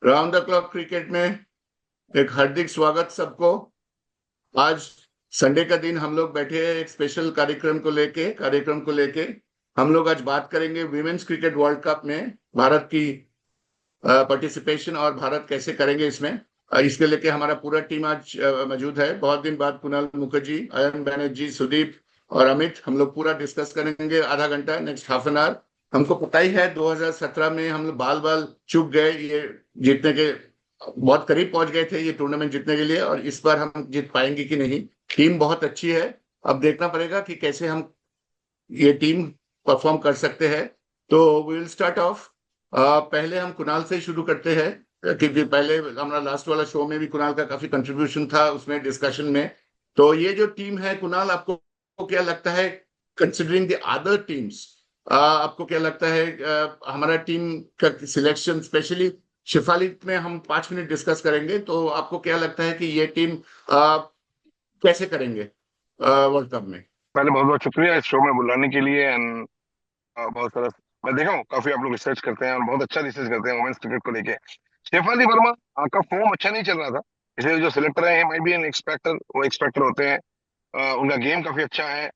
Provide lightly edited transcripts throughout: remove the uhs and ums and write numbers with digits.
Round the clock cricket में एक हार्दिक स्वागत सबको। आज संडे का दिन हम लोग बैठे हैं एक स्पेशल कार्यक्रम को लेके हम लोग आज बात करेंगे विमेन्स क्रिकेट वर्ल्ड कप में भारत की पार्टिसिपेशन और भारत कैसे करेंगे इसमें। इसके लेके हमारा पूरा टीम आज मौजूद है। बहुत दिन बाद कुणाल मुखर्जी, अयन बैनर्जी, सुदीप और अमित, हम लोग पूरा डिस्कस करेंगे आधा घंटा, नेक्स्ट हाफ एन आवर। हमको पता ही है 2017 में हम लोग बाल बाल चूक गए ये जीतने के, बहुत करीब पहुंच गए थे ये टूर्नामेंट जीतने के लिए, और इस बार हम जीत पाएंगे कि नहीं। टीम बहुत अच्छी है, अब देखना पड़ेगा कि कैसे हम ये टीम परफॉर्म कर सकते हैं। तो वी विल स्टार्ट ऑफ। पहले हम कुणाल से ही शुरू करते हैं, क्योंकि पहले हमारा लास्ट वाला शो में भी कुणाल का काफी कंट्रीब्यूशन था उसमें डिस्कशन में। तो ये जो टीम है कुणाल, आपको क्या लगता है कंसिडरिंग द अदर टीम्स, आपको क्या लगता है हमारा टीम का सिलेक्शन, स्पेशली शिफालिक में हम 5 मिनट डिस्कस करेंगे, तो आपको क्या लगता है कि ये टीम कैसे करेंगे वर्ल्ड कप में? पहले बहुत बहुत शुक्रिया इस शो में बुलाने के लिए एंड बहुत सारा मैं देखा हूँ काफी आप लोग रिसर्च करते हैं और बहुत अच्छा रिसर्च करते हैं वुमेन्स क्रिकेट को लेके। शेफाली वर्मा का फॉर्म अच्छा नहीं चल रहा था, इसलिए जो सिलेक्टर है माइट बी एन एक्सपेक्टर, वो एक्सपेक्टर होते हैं। उनका गेम काफी अच्छा है।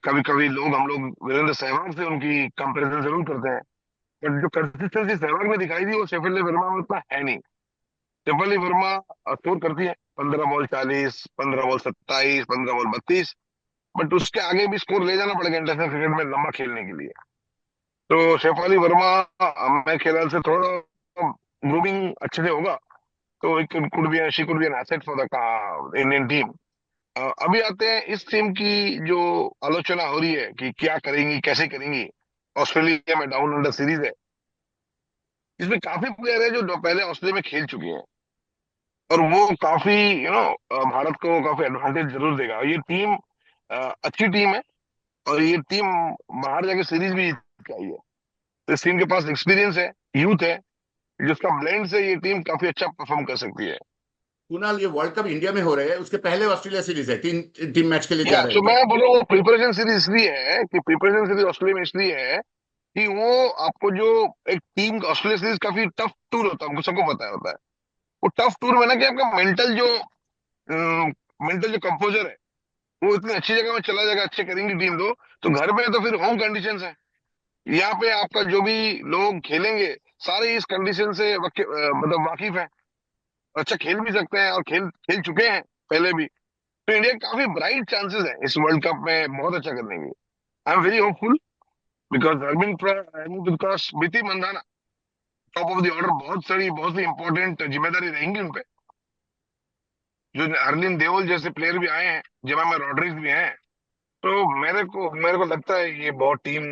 कभी कभी हम लोग वीरेंद्र सहवाग से उनकी कंपैरिजन जरूर करते हैं, बट जो कंसिस्टेंसी सहवाग में दिखाई दी वो शेफाली वर्मा में उतना है नहीं। शेफाली वर्मा स्कोर करती है 15 बॉल 40, 15 बॉल 27, 15 बॉल 32, बट उसके आगे भी स्कोर ले जाना पड़ेगा इंटरनेशनल क्रिकेट में लंबा खेलने के लिए। तो शेफाली वर्मा मेरे ख्याल से थोड़ा ग्रूमिंग अच्छे से होगा तो it could B she could be an asset for the Indian team. अभी आते हैं इस टीम की जो आलोचना हो रही है कि क्या करेंगी कैसे करेंगी। ऑस्ट्रेलिया में डाउन अंडर सीरीज है, इसमें काफी प्लेयर है जो पहले ऑस्ट्रेलिया में खेल चुके हैं और वो काफी भारत को काफी एडवांटेज जरूर देगा। ये टीम अच्छी टीम है और ये टीम बाहर जाके सीरीज भी जीत के आई है। तो इस टीम के पास एक्सपीरियंस है, यूथ है, जिसका ब्लेंड से ये टीम काफी अच्छा परफॉर्म कर सकती है। कुणाल, ये वर्ल्ड कप इंडिया में हो रहे हैं, उसके पहले ऑस्ट्रेलिया सीरीज है, 3 टीम मैच के लिए जा या रहे तो हैं मैं क्या? बोल रहा हूँ प्रिपरेशन सीरीज इसलिए है कि प्रिपरेशन सीरीज ऑस्ट्रेलिया में इसलिए है कि वो आपको जो एक टीम ऑस्ट्रेलिया सीरीज काफी टफ टूर होता है, हमको सबको पता होता है। वो टफ टूर में ना कि आपका मेंटल जो कंपोजर है वो इतनी अच्छी जगह में चला जाएगा, अच्छे करेंगी टीम तो घर में तो फिर होम कंडीशंस है। यहाँ पे आपका जो भी लोग खेलेंगे सारे इस कंडीशन से मतलब वाकिफ है, अच्छा खेल भी सकते हैं और खेल खेल चुके हैं पहले भी। तो इंडिया के काफी ब्राइट चांसेस है इस वर्ल्ड कप में बहुत अच्छा करने के। I am very hopeful because Harman Smriti Mandhana top of the order, बहुत सी इंपॉर्टेंट जिम्मेदारी रहेंगी उनपे। जो हरलीन देओल जैसे प्लेयर भी आए हैं, जेमा रॉड्रिग्स भी हैं, तो मेरे को लगता है ये बहुत टीम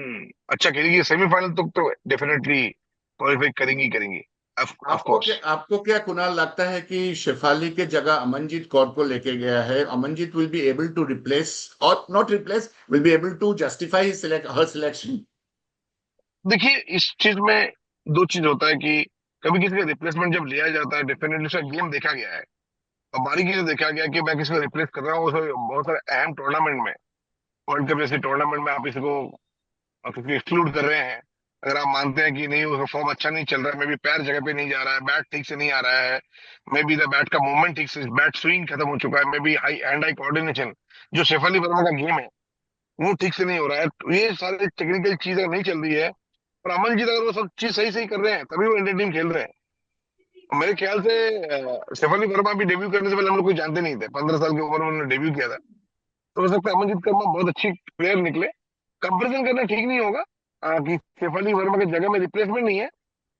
अच्छा खेलेगी। सेमीफाइनल तक तो डेफिनेटली क्वालिफाई करेंगी करेंगी ऑफ कोर्स। आपको क्या कुणाल लगता है कि शेफाली के जगह अमनजीत कौर को लेके गया है? Amanjot will be able to replace, और not replace, will be able to justify her selection? देखिए इस चीज में दो चीज होता है कि कभी किसी का रिप्लेसमेंट जब लिया जाता है डेफिनेटली उसका गेम देखा गया है और बारीकी से देखा गया कि मैं किसी को रिप्लेस कर रहा हूँ उसमें बहुत सारे अहम टूर्नामेंट में, वर्ल्ड कप जैसे टूर्नामेंट में आप किसी को एक्सक्लूड कर रहे हैं। अगर आप मानते हैं कि नहीं उसका फॉर्म अच्छा नहीं चल रहा है, मे बी पैर जगह पे नहीं जा रहा है, बैट ठीक से नहीं आ रहा है, मे बी द बैट का मूवमेंट ठीक से, बैट स्विंग खत्म हो चुका है, may be high hand eye coordination जो शेफाली वर्मा का गेम है वो ठीक से नहीं हो रहा है, तो ये सारी टेक्निकल चीजें नहीं चल रही है और अमनजीत अगर वो सब चीज सही सही कर रहे हैं तभी वो इंडियन टीम खेल रहे हैं। और मेरे ख्याल से शेफाली वर्मा भी डेब्यू करने से पहले हम लोग कोई जानते नहीं थे, 15 साल की उम्र में उन्होंने डेब्यू किया था। तो हो सकता है अमनजीत शर्मा बहुत अच्छी प्लेयर निकले। कंपेरिजन करना ठीक नहीं होगा कि शेफाली वर्मा की जगह में रिप्लेसमेंट नहीं है,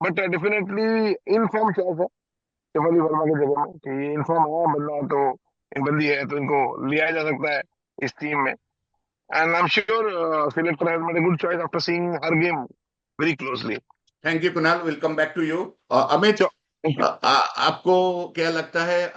but definitely in form chance है शेफाली वर्मा की जगह में कि ये इन फॉर्म है बंदा, तो इन बंदी है तो इनको लिया जा सकता है इस टीम में। And I am sure selector has made a good choice after seeing her game very closely. Thank you Kunal, will come back to you. Amit, thank you. आपको क्या लगता है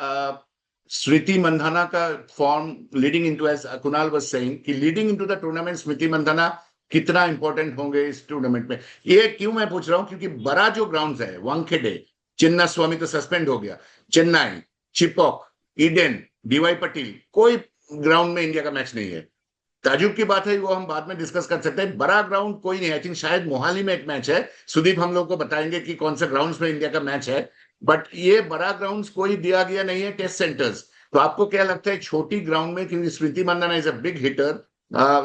स्मृति मंधाना का form leading into, as Kunal was saying कि leading into the tournament Smriti Mandhana कितना important होंगे इस tournament में? ये क्यों मैं पूछ रहा हूं, क्योंकि बड़ा जो ग्राउंड्स है, वानखेड़े, चिन्ना स्वामी तो सस्पेंड हो गया, चेन्नई, चिपॉक, ईडन, डीवाई पटेल, कोई ग्राउंड में इंडिया का मैच नहीं है। ताजुब की बात है, वो हम बाद में डिस्कस कर सकते हैं। बड़ा ग्राउंड कोई नहीं, आई थिंक शायद मोहाली में एक मैच है, सुदीप हम लोग को बताएंगे कि कौन से ग्राउंड्स में इंडिया का मैच है। बट ये बड़ा ग्राउंड कोई दिया गया नहीं है टेस्ट सेंटर्स। तो आपको क्या लगता है छोटी ग्राउंड में, क्योंकि Smriti Mandhana is a big hitter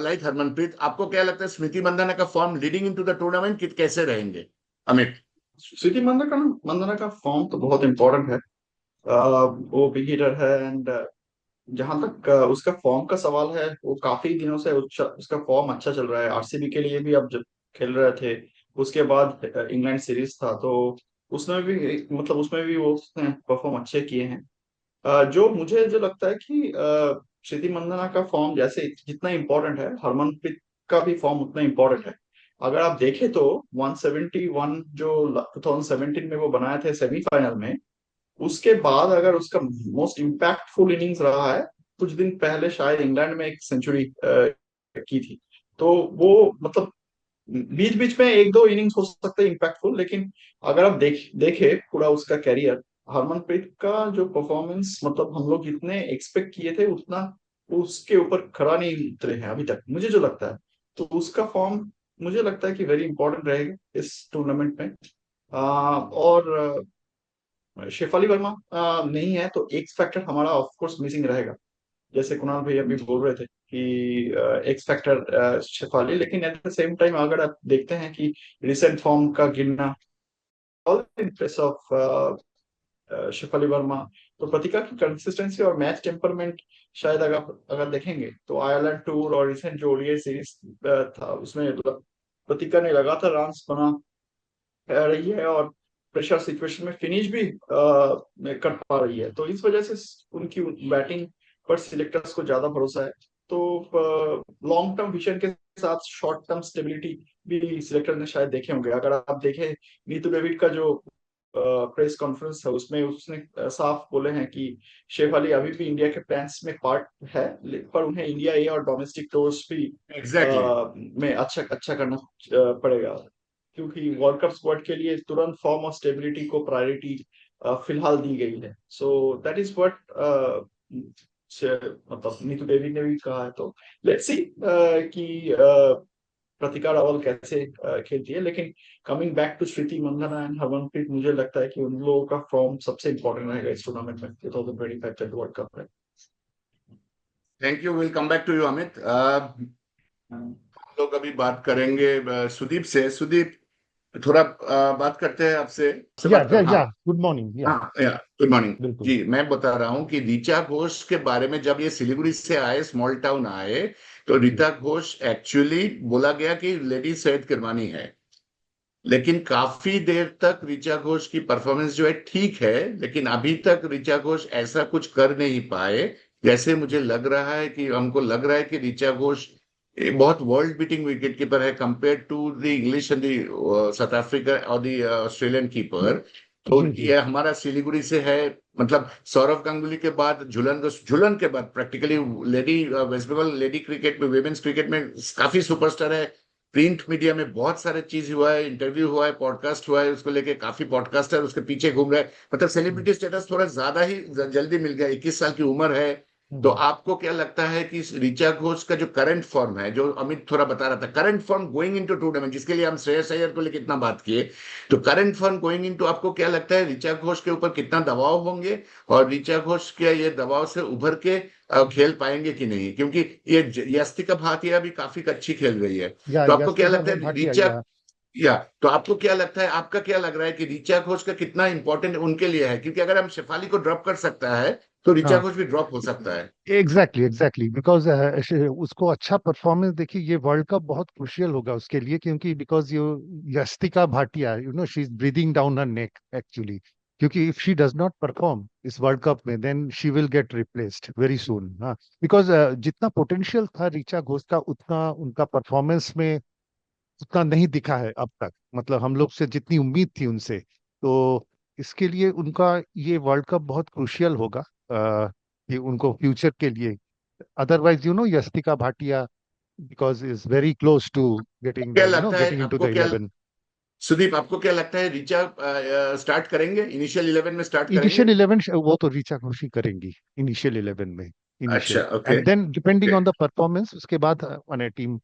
like Harmanpreet, आपको क्या लगता है स्मृति मंदाना का form leading into the tournament कैसे रहेंगे? अमित। स्मृति मंदाना का फॉर्म तो बहुत इंपॉर्टेंट है। वो बिग हिटर है एंड जहां तक उसका फॉर्म का सवाल है, वो काफी दिनों से उसका फॉर्म अच्छा चल रहा है। आरसीबी के लिए भी अब जब खेल रहे थे, उसके बाद इंग्लैंड सीरीज था, तो उसमें भी मतलब उसमें भी वो उसने परफॉर्म अच्छे किए हैं। जो मुझे जो लगता है कि स्मृति मंदाना का फॉर्म जैसे जितना इम्पोर्टेंट है, हरमनप्रीत का भी फॉर्म उतना इम्पोर्टेंट है। अगर आप देखें तो 171 जो 2017 में वो बनाए थे सेमीफाइनल में, उसके बाद अगर उसका मोस्ट इम्पैक्टफुल इनिंग्स रहा है, कुछ दिन पहले शायद इंग्लैंड में एक सेंचुरी की थी। तो वो मतलब बीच बीच में एक दो इनिंग्स हो सकते हैं इम्पैक्टफुल, लेकिन अगर आप देखे पूरा उसका कैरियर, हरमनप्रीत का जो परफॉर्मेंस मतलब हम लोग जितने एक्सपेक्ट किए थे उतना उसके ऊपर खरा नहीं उतरे हैं अभी तक, मुझे जो लगता है। तो उसका फॉर्म मुझे लगता है कि वेरी इंपॉर्टेंट रहेगा इस टूर्नामेंट में। और शेफाली वर्मा नहीं है तो एक्स फैक्टर हमारा ऑफ कोर्स मिसिंग रहेगा। जैसे कुणाल भाई अभी बोल रहे थे कि एक्स फैक्टर शेफाली, लेकिन एट द सेम टाइम अगर आप देखते हैं कि रिसेंट फॉर्म का गिरना all in place of Shafali Verma, तो प्रतिका की कंसिस्टेंसी और मैच टेम्परमेंट शायद अगर अगर देखेंगे तो आयरलैंड टूर और रिसेंट जो ओडीआई सीरीज था उसमें प्रतिका ने लगातार रन बना रही है और प्रेशर सिचुएशन में फिनिश भी कर पा रही है। तो इस वजह से उनकी बैटिंग पर सिलेक्टर्स को ज्यादा भरोसा है। तो लॉन्ग टर्म विजन के साथ शॉर्ट टर्म स्टेबिलिटी भी सिलेक्टर ने शायद देखे होंगे। अगर आप देखें नीतू डेविड का जो प्रेस कॉन्फ्रेंस है, उसमें उसने साफ बोले हैं कि शेफाली अभी भी इंडिया के प्लान्स में पार्ट है, पर उन्हें इंडिया ए और डोमेस्टिक टूर्स भी एग्जैक्टली। में अच्छा अच्छा करना पड़ेगा, क्योंकि वर्ल्ड कप स्क्वाड के लिए तुरंत फॉर्म और स्टेबिलिटी को प्रायोरिटी फिलहाल दी गई है। सो दैट इज व्हाट मतलब नीतू देवी ने भी कहा है। तो लेट्स सी कि प्रतिका रावल कैसे खेलती है। लेकिन coming back to Smriti Mandhana and Harmanpreet, मुझे लगता है कि उन लोगों का फॉर्म सबसे इंपॉर्टेंट रहेगा इस टूर्नामेंट में, 2025 वर्ल्ड कप में। Thank you, will come back to you Amit. हम लोग अभी बात करेंगे सुदीप से। सुदीप, थोड़ा बात करते हैं आपसे से या बात या कर। हाँ। या गुड मॉर्निंग। या हाँ या गुड मॉर्निंग। बिल्कुल। जी, मैं बता रहा हूँ कि ऋचा घोष के बारे में जब ये सिलीगुड़ी से आए, स्मॉल टाउन आए, तो ऋचा घोष एक्चुअली बोला गया कि लेडी सैयद किरमानी है। लेकिन काफी देर तक ऋचा घोष की परफॉर्मेंस जो है ठीक है, लेकिन अभी तक ऋचा घोष ऐसा कुछ कर नहीं पाए जैसे मुझे लग रहा है कि हमको लग रहा है कि ऋचा घोष एक बहुत वर्ल्ड बीटिंग विकेट कीपर है compare to the English and the South Africa और द ऑस्ट्रेलियन कीपर। तो जी जी ये हमारा सिलीगुड़ी से है, मतलब सौरव गांगुली के बाद, झुलन के बाद practically lady West Bengal lady cricket में, वुमेन्स क्रिकेट में काफी सुपरस्टार है। प्रिंट मीडिया में बहुत सारे चीज हुआ है, इंटरव्यू हुआ है, पॉडकास्ट हुआ है, उसको लेके काफी पॉडकास्टर उसके पीछे घूम रहे हैं। मतलब सेलिब्रिटी स्टेटस थोड़ा ज्यादा ही जल्दी मिल गया, 21 साल की उम्र है। तो आपको क्या लगता है कि ऋचा घोष का जो करंट फॉर्म है, जो अमित थोड़ा बता रहा था, current form going into tournament, जिसके लिए हम श्रेयस अय्यर को लेकर इतना बात किए, तो करंट फॉर्म गोइंग इनटू, आपको क्या लगता है ऋचा घोष के ऊपर कितना दबाव होंगे और ऋचा घोष के ये दबाव से उभर के खेल पाएंगे कि नहीं? क्योंकि ये यस्तिका भाटिया भी काफी अच्छी खेल रही है। या तो आपको क्या यस्तिका लगता है भाटिया ऋचा, या या तो आपको क्या लगता है, आपका क्या लग रहा है कि ऋचा घोष का कितना इंपॉर्टेंट उनके लिए है? क्योंकि अगर हम शेफाली को ड्रॉप कर सकता है तो ऋचा हाँ घोष भी ड्रॉप हो सकता है। एग्जैक्टली एग्जैक्टली बिकॉज उसको अच्छा परफॉर्मेंस देखिए, ये वर्ल्ड कप बहुत क्रुशियल होगा उसके लिए, क्योंकि because you Yastika Bhatia she is breathing down her neck actually. क्योंकि if she does not perform इस वर्ल्ड कप में then she will get replaced very soon. हाँ बिकॉज जितना पोटेंशियल था ऋचा घोष का, उतना उनका परफॉर्मेंस में उतना नहीं दिखा है अब तक। मतलब हम लोग से जितनी उम्मीद थी उनसे, तो इसके लिए उनका ये वर्ल्ड कप बहुत क्रुशियल होगा कि उनको फ्यूचर के लिए। Otherwise Yastika Bhatia because is very close to getting क्या द लगता है गेटिंग इनटू द आपको, क्या 11। सुदीप, आपको क्या लगता है ऋचा स्टार्ट करेंगे, इनिशियल 11 में स्टार्ट करेंगे? इनिशियल 11 वो तो ऋचा घोष ही करेंगी इनिशियल 11 में, अच्छा, initial. Okay. And then depending okay. On the performance उसके बाद माने टीम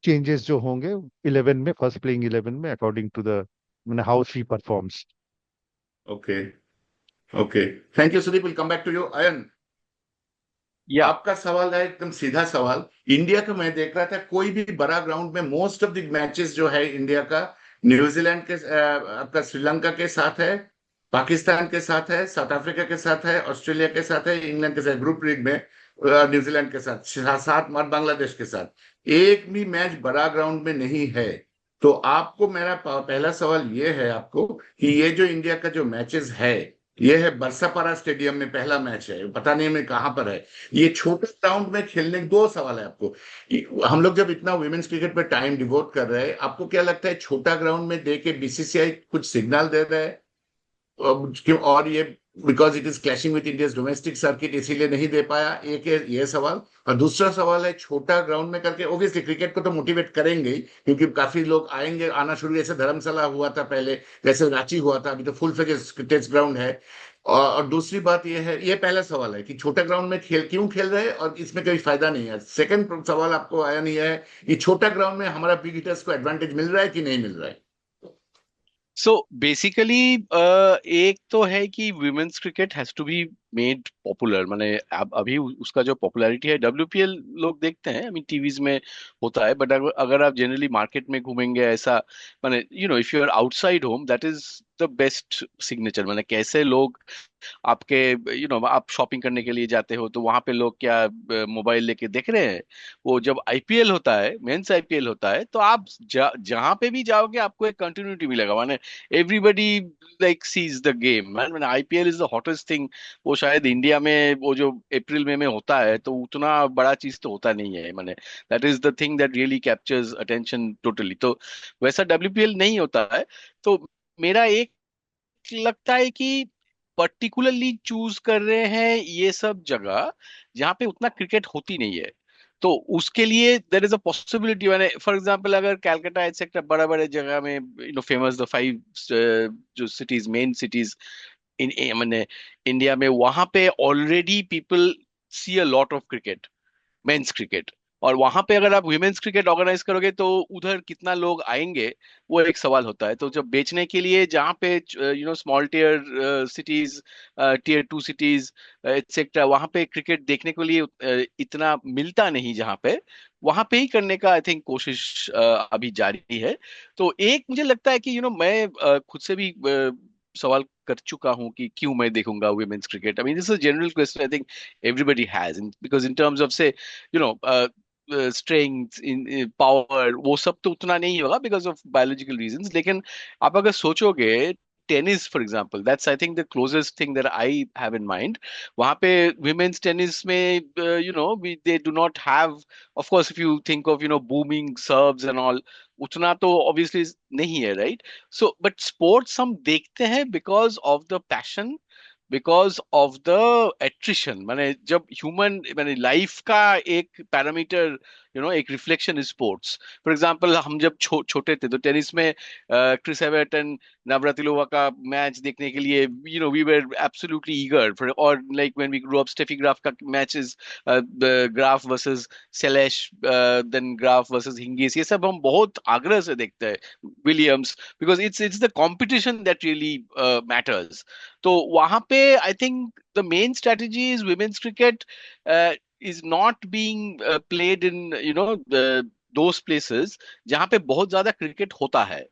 चेंजेस जो होंगे 11 में, फर्स्ट प्लेइंग 11 में, according to the how she performs. Okay. Okay, thank you Sudeep, will come back to you. Ayan, या आपका सवाल है एकदम सीधा सवाल। इंडिया का मैं देख रहा था, कोई भी बड़ा ग्राउंड में मोस्ट ऑफ द मैचेस जो है इंडिया का, न्यूजीलैंड के आपका श्रीलंका के साथ है, पाकिस्तान के साथ है, साउथ अफ्रीका के साथ है, ऑस्ट्रेलिया के साथ है, इंग्लैंड के साथ, ग्रुप लीग में न्यूजीलैंड के साथ, सात और बांग्लादेश के साथ। एक भी मैच बड़ा ग्राउंड में नहीं है। तो आपको मेरा पहला सवाल ये है आपको, कि ये जो इंडिया का जो मैचेस है, ये है बरसापारा स्टेडियम में पहला मैच है, पता नहीं मैं कहाँ पर है। ये छोटे ग्राउंड में खेलने, दो सवाल है आपको। हम लोग जब इतना वुमेन्स क्रिकेट पे टाइम डिवोट कर रहे हैं, आपको क्या लगता है छोटा ग्राउंड में दे के बीसीसीआई कुछ सिग्नल दे रहा है? और ये because it is clashing with India domestic circuit, इसीलिए नहीं दे पाया? एक है ये सवाल। और दूसरा सवाल है, छोटा ग्राउंड में करके ऑब्वियसली क्रिकेट को तो मोटिवेट करेंगे ही, क्योंकि काफी लोग आएंगे, आना शुरू, जैसे धर्मशाला हुआ था पहले, जैसे रांची हुआ था, अभी तो फुल फ्लेजेड टेस्ट ग्राउंड है। और दूसरी बात ये है, ये पहला सवाल है कि छोटा ग्राउंड में क्यों खेल रहे हैं और इसमें कोई फायदा नहीं है। सेकंड सवाल आपको आया नहीं है कि छोटा ग्राउंड में हमारा बिग हिटर्स को एडवांटेज मिल रहा है कि नहीं मिल रहा है? सो बेसिकली एक तो है कि women's cricket has to be made popular, माने अब अभी उसका जो पॉपुलैरिटी है, डब्ल्यूपीएल लोग देखते हैं, आई मीन टीवीज में होता है, बट अगर आप जनरली मार्केट में घूमेंगे ऐसा, माने if you are outside home, that is the best signature. माने कैसे लोग आपके आप शॉपिंग करने के लिए जाते हो तो वहां पे लोग क्या मोबाइल लेके देख रहे हैं? वो जब आईपीएल होता है, मेंस आईपीएल होता है, तो आप जहां पे भी जाओगे आपको एक कंटिन्यूटी मिलेगा, माने everybody like sees the game. मैंने IPL is the hottest thing. वो शायद इंडिया में वो जो अप्रैल मई में होता है तो उतना बड़ा चीज तो होता नहीं है, माने that is the thing that really captures attention totally. तो वैसा डब्ल्यूपीएल नहीं होता है। तो मेरा एक लगता है कि पर्टिकुलरली चूज कर रहे हैं ये सब जगह जहाँ पे उतना क्रिकेट होती नहीं है, तो उसके लिए देर इज अ पॉसिबिलिटी। मैंने फॉर एग्जांपल अगर कैलकाटा एक्सेट्रा बड़ा बड़े जगह में फेमस द 5 जो सिटीज, मेन सिटीज इन मैंने इंडिया में, वहां पे already people see a lot of cricket, men's cricket. और वहां पे अगर आप वुमेन्स क्रिकेट ऑर्गेनाइज करोगे तो उधर कितना लोग आएंगे, वो एक सवाल होता है। तो जब बेचने के लिए जहाँ पे small tier cities, tier 2 cities etcetera, वहां पे क्रिकेट देखने के लिए इतना मिलता नहीं, जहाँ पे वहां पे ही करने का आई थिंक कोशिश अभी जारी है। तो एक मुझे लगता है कि मैं खुद से भी सवाल कर चुका हूं कि क्यों मैं देखूंगा women's cricket. I mean this is general question I think everybody has, because in terms of say strength in power, वो सब तो उतना नहीं होगा because of biological reasons। लेकिन आप अगर सोचोगे tennis for example, that's I think the closest thing that I have in mind. वहां पे women's टेनिस में they do not have, of course if you think of booming serves and all, उतना तो obviously नहीं है, right? So but sports हम देखते हैं because of the passion, because of the attrition. माने जब ह्यूमन, माने लाइफ का एक पैरामीटर, एक reflection is sports. For example हम जब छोटे थे तो टेनिस में क्रिस एवर्टन, नवरातिलोवा का मैच देखने के लिए we were absolutely eager for, और like when we grow up Steffi Graf का matches, Graf versus Seles, then Graf versus Hingis, ये सब हम बहुत आग्रह से देखते हैं, Williams, because it's the competition that really matters. तो वहां पे I think the main strategy is women's cricket is not being played in those places जहां पे बहुत ज्यादा क्रिकेट होता है।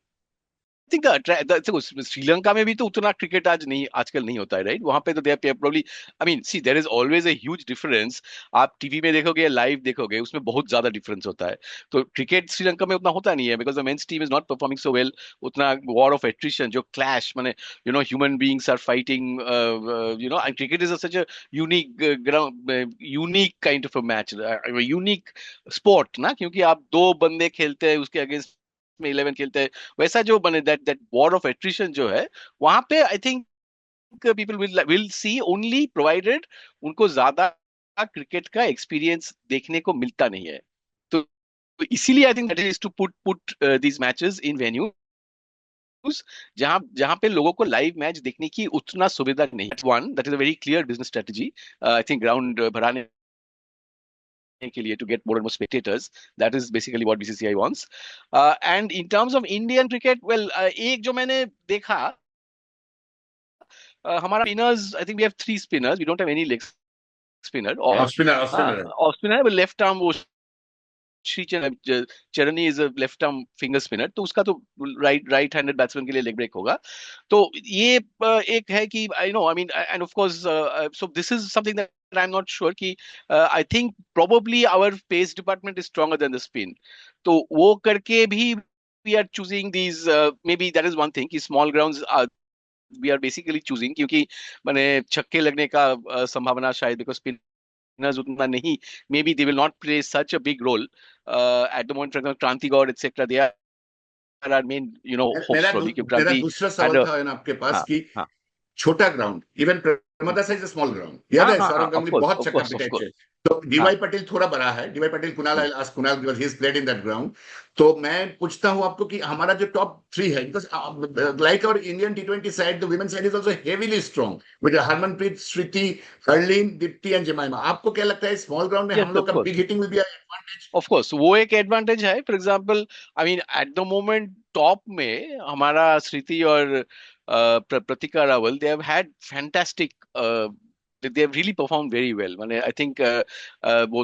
थिंक देखो श्रीलंका में भी तो उतना क्रिकेट आज नहीं, आजकल नहीं होता है, राइट? वहां पे तो they probably, I mean see there is always a huge difference. आप टीवी में देखोगे, लाइव देखोगे, उसमें बहुत ज्यादा डिफरेंस होता है। तो क्रिकेट श्रीलंका में उतना होता नहीं है because the men's team is not performing so well. उतना वॉर ऑफ एट्रिशन, जो क्लैश, माने human beings are fighting, and cricket is such a unique kind of a match, unique sport ना, क्योंकि आप दो बंदे खेलते हैं, उसके अगेंस्ट में 11 खेलते हैं। वैसा जो बने दैट वॉर ऑफ एट्रिशन जो है, वहां पे I think people will see only provided उनको ज्यादा क्रिकेट का एक्सपीरियंस देखने को मिलता नहीं है। तो इसीलिए I think that is to put these matches in venues जहां जहां पे लोगों को लाइव मैच देखने की उतना सुविधा नहीं। One, that is a very clear business strategy, I think ground भराने के लिए, to get more and more spectators. That is basically what BCCI wants. And in terms of Indian cricket, well, एक जो मैंने देखा हमारा spinners, I think we have 3 spinners, we don't have any leg spinner. और off spinner, off हाँ, spinner है। Off spinner है, left arm वो Charani is a left arm finger spinner, तो उसका तो राइट हैंडेड बैट्समैन के लिए लेग ब्रेक होगा। तो ये एक है कि I know, I mean, and of course, so this is something that I am not sure कि I think probably our pace department is stronger than the spin. तो वो करके भी we are choosing these, maybe that is one thing कि small grounds we are basically choosing, क्योंकि मैंने छक्के लगने का संभावना शायद, बिकॉज स्पिनर्स उतना नहीं, maybe they will not play such a big role at the moment. Kranti Gaud etcetera, they are are main hopes probably, क्योंकि मेरा क्रांति दूसरा हैड सवाल अ, था आपके पास हाँ कि हाँ छोटा ग्राउंड, इवन प्रमदा साइज स्मॉल ग्राउंड, याद हाँ है हाँ हाँ, सौरव ऑफ गांगुली कोर्स बहुत ऑफ छक्का कोर्स ऑफ पिटाई थे। कोर्स, तो हाँ। डीवाई पटेल थोड़ा बड़ा है, DY Patel Kunal, hmm, I ask Kunal because he is played in that ground. तो मैं पूछता हूं आपको कि हमारा जो टॉप थ्री है, बिकॉज लाइक आवर इंडियन टी20 side, the women side is also heavily strong with Harmanpreet, Shruti, Harleen, Deepti and Jemimah. आपको क्या लगता है स्मॉल ग्राउंड में हम यस ऑफ लोग का course, big hitting will be advantage? Of course वो एक एडवांटेज है। For example, I mean at the moment top में हमारा स्मृति और Pratika Rawal, they have had fantastic, they have really performed very well। मैंने आई थिंक वो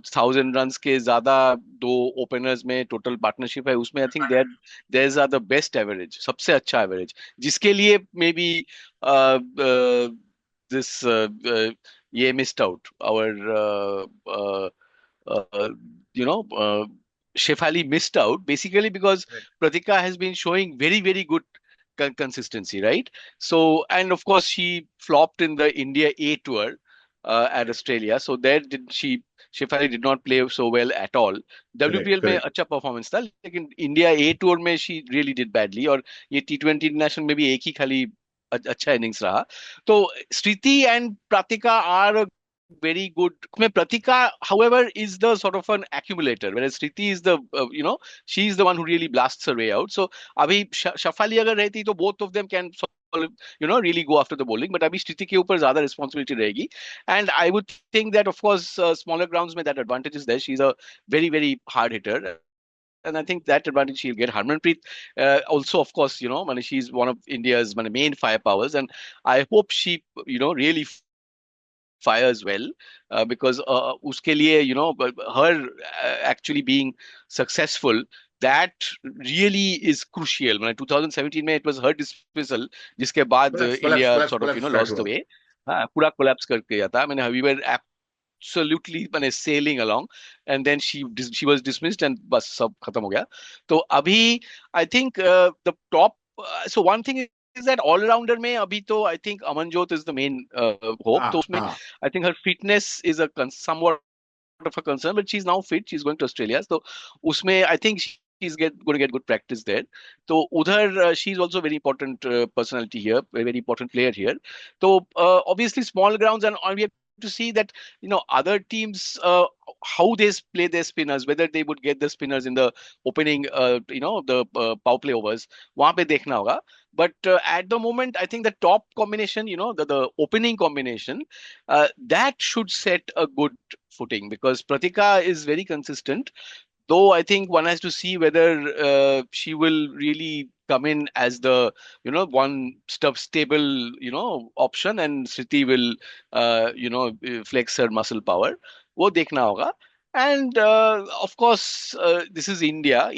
1000 रन के ज्यादा दो ओपनर्स में टोटल पार्टनरशिप है, उसमें I think there are the best average, सबसे अच्छा एवरेज, जिसके लिए मे बी दिस ये missed out our uh, you know, Shefali missed out basically because Pratika has been showing very, very good consistency, right? So, and of course, she flopped in the India A tour at Australia. So there did Shefali did not play so well at all. Correct, WPL में correct. अच्छा performance था, लेकिन India ए tour में she really did badly, और ये T20 international में भी एक ही खाली अच्छा इनिंग्स रहा। तो Sriti and Pratika are very good. Pratika, however, is the sort of an accumulator, whereas Sriti is the, she is the one who really blasts her way out. So, abhi Shafali agar rehti, to both of them can really go after the bowling. But abhi Sriti ke upar zyada responsibility rahegi. And I would think that, of course, smaller grounds mein that advantage is there. She's a very, very hard hitter. And I think that advantage she'll get. Harmanpreet, also, of course, she's one of India's main firepowers. And I hope she, really fires well, because uske liye, her actually being successful, that really is crucial. 2017 में it was her dismissal, जिसके बाद collapse, collapse, India collapse, sort of collapse start lost the हुआ। way। हाँ, पूरा collapse करके गया था। we were absolutely sailing along, and then she was dismissed and बस सब खत्म हो गया। तो अभी I think the top, so one thing is that all-rounder में अभी तो I think Amanjot is the main hope। हाँ, तो उसमें हाँ। I think her fitness is a somewhat of a concern, but she's now fit. She's going to Australia, so उसमें I think she's going to get good practice there. तो उधर she's also a very important personality here, a very important player here. So obviously small grounds, and we have to see that other teams, how they play their spinners, whether they would get the spinners in the opening, the power play overs, वहां पे देखना होगा। But at the moment, I think the top combination, the opening combination, that should set a good footing, because Pratika is very consistent. Though I think one has to see whether she will really come in as the one stuff stable option, and Sriti will flex her muscle power. वो देखना होगा। And of course, this is India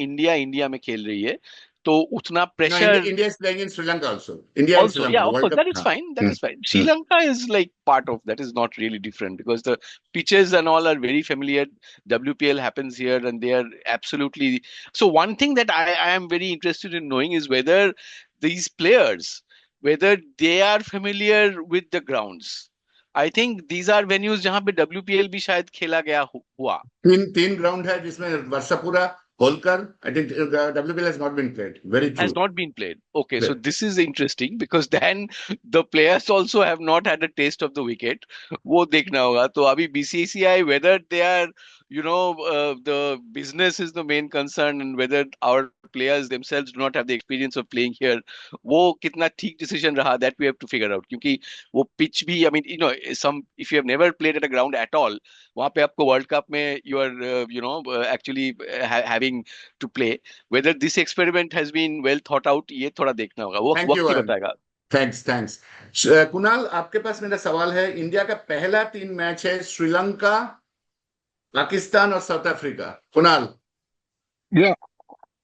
में खेल रही है, तो उतना No, India, pressure India is playing in Sri Lanka also. India and Sri also, yeah, Lanka, of World course, Cup. that is हाँ, fine, that hmm, is fine. Sri hmm. Lanka is like part of that, is not really different, because the pitches and all are very familiar. WPL happens here, and they are absolutely. So one thing that I am very interested in knowing is whether these players, whether they are familiar with the grounds. I think these are venues जहाँ पे WPL भी शायद खेला गया हुआ। तीन तीन ground है जिसमें Barsapara, Holkar, I think WPL has not been played. Very true. Has not been played. Okay, so this is interesting, because then the players also have not had a taste of the wicket. वो देखना होगा। तो अभी BCCI, whether they are, the business is the main concern, and whether our players themselves do not have the experience of playing here, वो कितना ठीक decision रहा, that we have to figure out। क्योंकि वो pitch भी, I mean, if you have never played at a ground at all, वहाँ पे आपको World Cup में you are, actually having to play, whether this experiment has been well thought out, ये थोड़ा देखना होगा, वो Thank वक्त you, ही Anand. बताएगा। Thanks thanks. कुणाल, आपके पास मेरा सवाल है। इंडिया का पहला 3 मैच है श्रीलंका, पाकिस्तान और साउथ अफ्रीका। कुणाल, या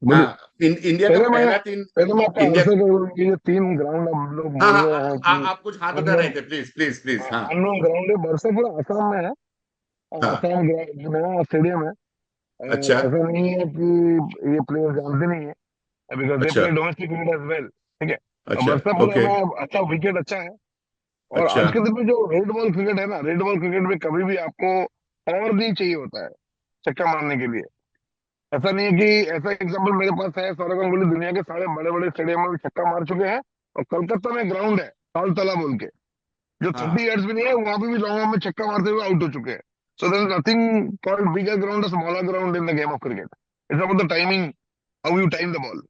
बोलिए। हाँ, इंडिया का पहले मैं पहला तीन। पहले मैं आपका इंडिया, आंसर करूँ, ये जो 3 ग्राउंड हम लोग हाँ बोल हाँ, रहे हैं कि आप कुछ हाथ उठा रहे अननोन थे, प्लीज प्लीज प्लीज, हाँ अननोन ग्राउंड है, बरसापुर आसाम में है। हाँ। आसाम नया स्टेडियम है। अच्छा ऐसा नहीं है कि ये प्लेयर जानते नहीं है, बिकॉज दे अच्छा play domestic cricket as well. ठीक है। और अच्छा। बरसापुर ओके। में अच्छा विकेट अच्छा है। और अच्छा आज के दिन में जो रेड बॉल क्रिकेट है ना, रेड बॉल क्रिकेट में कभी भी आपको पावर नहीं चाहिए होता है छक्का मारने के लिए। ऐसा नहीं है कि ऐसा एग्जांपल मेरे पास है, सौरव गांगुली दुनिया के सारे बड़े बड़े स्टेडियम में भी छक्का मार चुके हैं। और कलकत्ता में ग्राउंड है तालतला बोल के, जो हाँ 30 yards भी नहीं है, वहां पे भी लॉन्ग ऑन में छक्का मारते हुए आउट हो चुके हैं। So there is nothing called bigger ground और smaller ground in the game of cricket. It's about the timing, how you time the ball.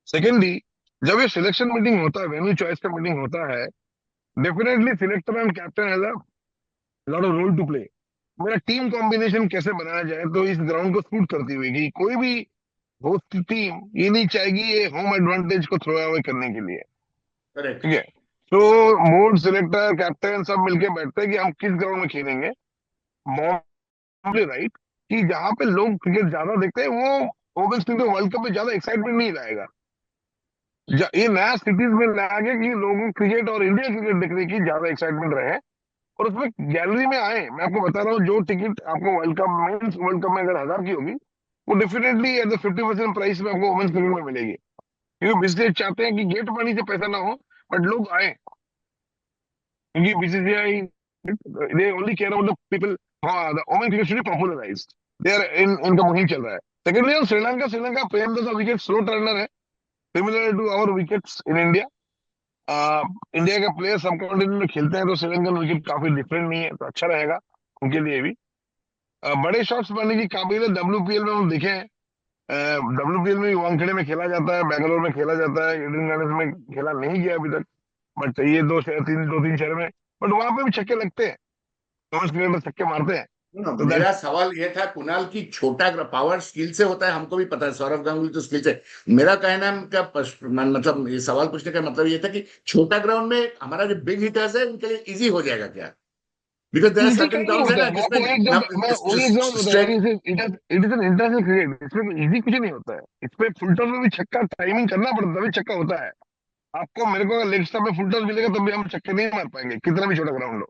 Secondly, जब ये सिलेक्शन मीटिंग होता है, वेन्यू चॉइस का मीटिंग होता है, definitely selector and captain has a lot of role to play. मेरा team combination कैसे बनाया जाए तो इस ग्राउंड को सूट करती हुई कि कोई भी होस्ट टीम ये नहीं चाहेगी ये होम एडवांटेज को थ्रो अवे करने के लिए। करेक्ट। ठीक है। तो बोर्ड सिलेक्टर कैप्टन सब मिलके बैठते हैं कि हम किस ग्राउंड में खेलेंगे। मॉर्निंग राइट, कि जहां पे लोग क्रिकेट ज्यादा देखते हैं वो वोमेन्स क्रिकेट वर्ल्ड कप में ज्यादा एक्साइटमेंट नहीं लाएगा। ये नया सिटीज में लाया गया कि लोगों को क्रिकेट और इंडिया क्रिकेट देखने की ज्यादा एक्साइटमेंट रहे। और उसमें गैलरी में आए, मैं आपको बता रहा हूँ, जो टिकट आपको world cup mains world cup में अगर 1000 की होगी, वो डेफिनेटली एट द 50% प्राइस में आपको वुमेन्स क्रिकेट में मिलेगी। क्योंकि बिजनेस चाहते हैं कि गेट मनी से पैसा ना हो, बट लोग आए। क्योंकि BCCI they only care about the people. हाँ, the women cricket should be popularised. They are in इनका मुहिम चल रहा है। सेकेंडली, और Sri Lanka Sri Lanka Premadasa wicket slow turner है, similar to our wickets in India. India के प्लेयर सब कॉन्टिनेंट में खेलते हैं, तो श्रीलंकन विकेट काफी डिफरेंट नहीं है, तो अच्छा रहेगा उनके लिए भी। बड़े शॉट्स मारने की काबिलियत डब्ल्यूपीएल में हम देखे हैं। डब्ल्यूपीएल में वानखेड़े में खेला जाता है, बैंगलोर में खेला जाता है, ईडन गार्डन्स में खेला नहीं गया अभी तक। बट ये दो तीन शहर में, बट वहां पे भी छक्के लगते हैं, थॉमस क्रिकेटर छक्के मारते हैं। तो दैट मेरा सवाल ये था कुणाल की, छोटा पावर स्किल से होता है, हमको भी पता है, सौरव गांगुली तो स्किल से। मेरा कहना का मतलब, ये सवाल पूछने का मतलब ये था कि छोटा ग्राउंड में हमारा जो बिग हिटर्स है उनके लिए इजी हो जाएगा क्या? Because there are easy certain कहीं नहीं ग्राउंड्स है होता ना है। मैं जिसमें आपको मैं वही एग्जाम बता रहा हूँ, it is an international cricket, इसमें इजी कुछ नहीं होता है। इसमें फुलटॉस में भी छक्का टाइमिंग करना पड़ता है, तभी छक्का होता है। आपको मेरे को लेग स्टंप में फुलटॉस मिलेगा तब भी हम छक्के नहीं मार पाएंगे, कितना भी छोटा ग्राउंड हो,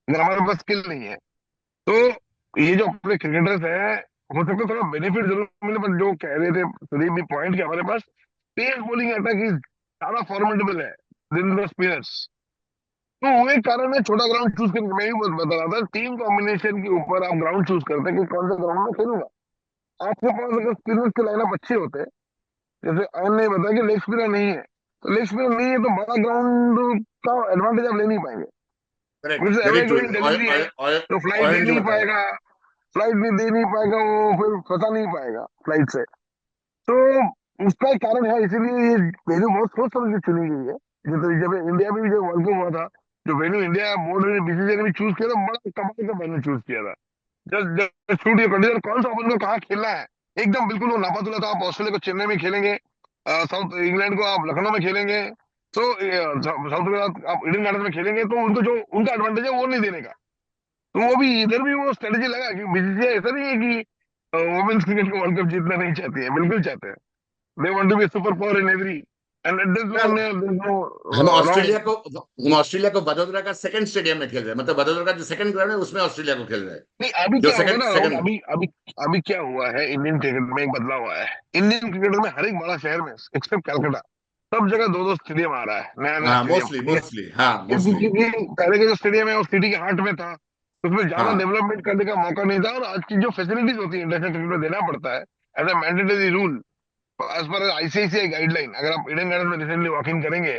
अगर हमारे पास स्किल नहीं है। तो ये जो अपने क्रिकेटर्स हैं, हो सकता है थोड़ा बेनिफिट जरूर मिले, पर जो कह रहे थे सुदीप भी पॉइंट, कि हमारे पास तेज बॉलिंग अटैक इज ज्यादा फॉर्मेडेबल है दिन द स्पिनर्स। तो वो एक कारण है छोटा ग्राउंड चूज करके। मैं भी बता रहा था, टीम कॉम्बिनेशन के ऊपर आप ग्राउंड चूज करते हैं कि कौन सा ग्राउंड में खेलूंगा। आपके पास अगर स्पिनर्स के लाइनअप अच्छे होते हैं, जैसे अयन ने बताया कि लेग स्पिनर नहीं है, तो लेग स्पिनर नहीं है तो बड़ा ग्राउंड का एडवांटेज आप ले नहीं पाएंगे। करेक्ट, जैसे very average true. Bowling delivery है, तो फ्लाइट दे ऑयन जो नहीं बता रहा पाएगा, फ्लाइट भी दे नहीं पाएगा, वो फिर फंसा नहीं पाएगा फ्लाइट से। तो उसका एक कारण है, इसीलिए ये वेन्यू बहुत सोच समझ के चुनी गई है। जैसे जब इंडिया में भी जो वर्ल्ड कप हुआ था, जो वेन्यू इंडिया बोर्ड ने बीसीसीआई ने भी चूज किया था, बड़ा कमाल का वेन्यू चूज किया था। Just just shoot your condition, कौन सा ओपन को कहाँ खेलना है, एकदम बिल्कुल वो नापातुला था। आप ऑस्ट्रेलिया को चेन्नई में खेलेंगे, साउथ इंग्लैंड को आप लखनऊ में खेलेंगे, तो साउथ में आप ईडन गार्डन में खेलेंगे, तो उनको जो उनका एडवांटेज है वो नहीं देने का। तो वो भी इधर भी वो स्ट्रेटेजी लगा कि बीसीसीआई ऐसा नहीं है कि वुमेन्स क्रिकेट को वर्ल्ड कप जीतना नहीं चाहती है, बिल्कुल चाहते हैं। They want to be super power in every, and at this one है। देयर इज नो हम ऑस्ट्रेलिया रॉन्ग। को हम ऑस्ट्रेलिया को वडोदरा का सेकंड स्टेडियम में खेल रहे हैं, मतलब वडोदरा का जो सेकंड ग्राउंड है उसमें ऑस्ट्रेलिया को खेल रहे हैं, नहीं, अभी जो क्या होगा सेकंड ना राहुल, सेकंड अभी अभी अभी क्या हुआ है, इंडियन क्रिकेट में एक बदलाव हुआ है। इंडियन क्रिकेट में हर एक बड़ा शहर में एक्सेप्ट कैलकाटा, सब जगह दो दो स्टेडियम आ रहा है, नया नया हाँ स्टेडियम। मोस्टली मोस्टली, हाँ मोस्टली। क्योंकि पहले का जो स्टेडियम है वो सिटी के हार्ट में था, उसमें ज्यादा हाँ डेवलपमेंट करने का मौका नहीं था। और आज की जो फैसिलिटीज होती है इंटरनेशनल क्रिकेट में देना पड़ता है as a mandatory rule, as पर आईसीआईसीआई गाइडलाइन। अगर आप ईडन गार्डन में रिसेंटली वॉक इन करेंगे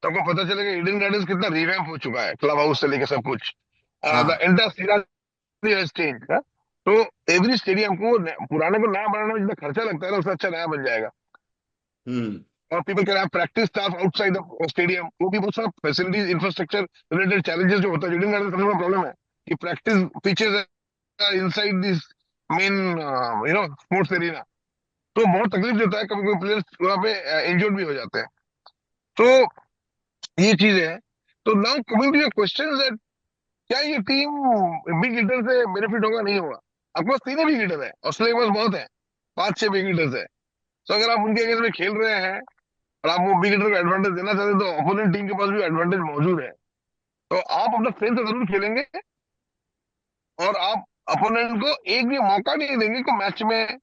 तो आपको पता चलेगा ईडन गार्डन कितना रिवैम्प हो चुका है, क्लब हाउस से लेकर सब कुछ। द हाँ। Entire change. तो एवरी स्टेडियम को पुराने को नया बनाने में जितना खर्चा लगता है ना, उससे अच्छा नया बन जाएगा। हम्म। और people can have practice staff outside the stadium, वो भी बहुत सारा फैसिलिटीज इंफ्रास्ट्रक्चर रिलेटेड चैलेंजेस जो होता है। रीडिंग गार्डन सबसे बड़ा प्रॉब्लम है कि practice pitches inside this main sports arena, तो बहुत तकलीफ देता है, कभी कभी प्लेयर्स वहाँ पे इंजर्ड भी हो जाते हैं। तो ये चीज है। तो now coming to your question that क्या ये टीम बिग हीटर से बेनिफिट होगा नहीं होगा। आपके पास तीन बिग हीटर है, ऑस्ट्रेलिया के पास बहुत है, 5-6 बिग हीटर्स है। तो अगर आप उनके अगेंस्ट में खेल रहे हैं और आप वो बिग हीटर को एडवांटेज देना चाहते हैं, तो अपोनेंट टीम के पास भी एडवांटेज मौजूद है। तो आप अपना स्ट्रेंथ से जरूर खेलेंगे, और आप अपोनेंट को एक भी मौका नहीं देंगे कि मैच में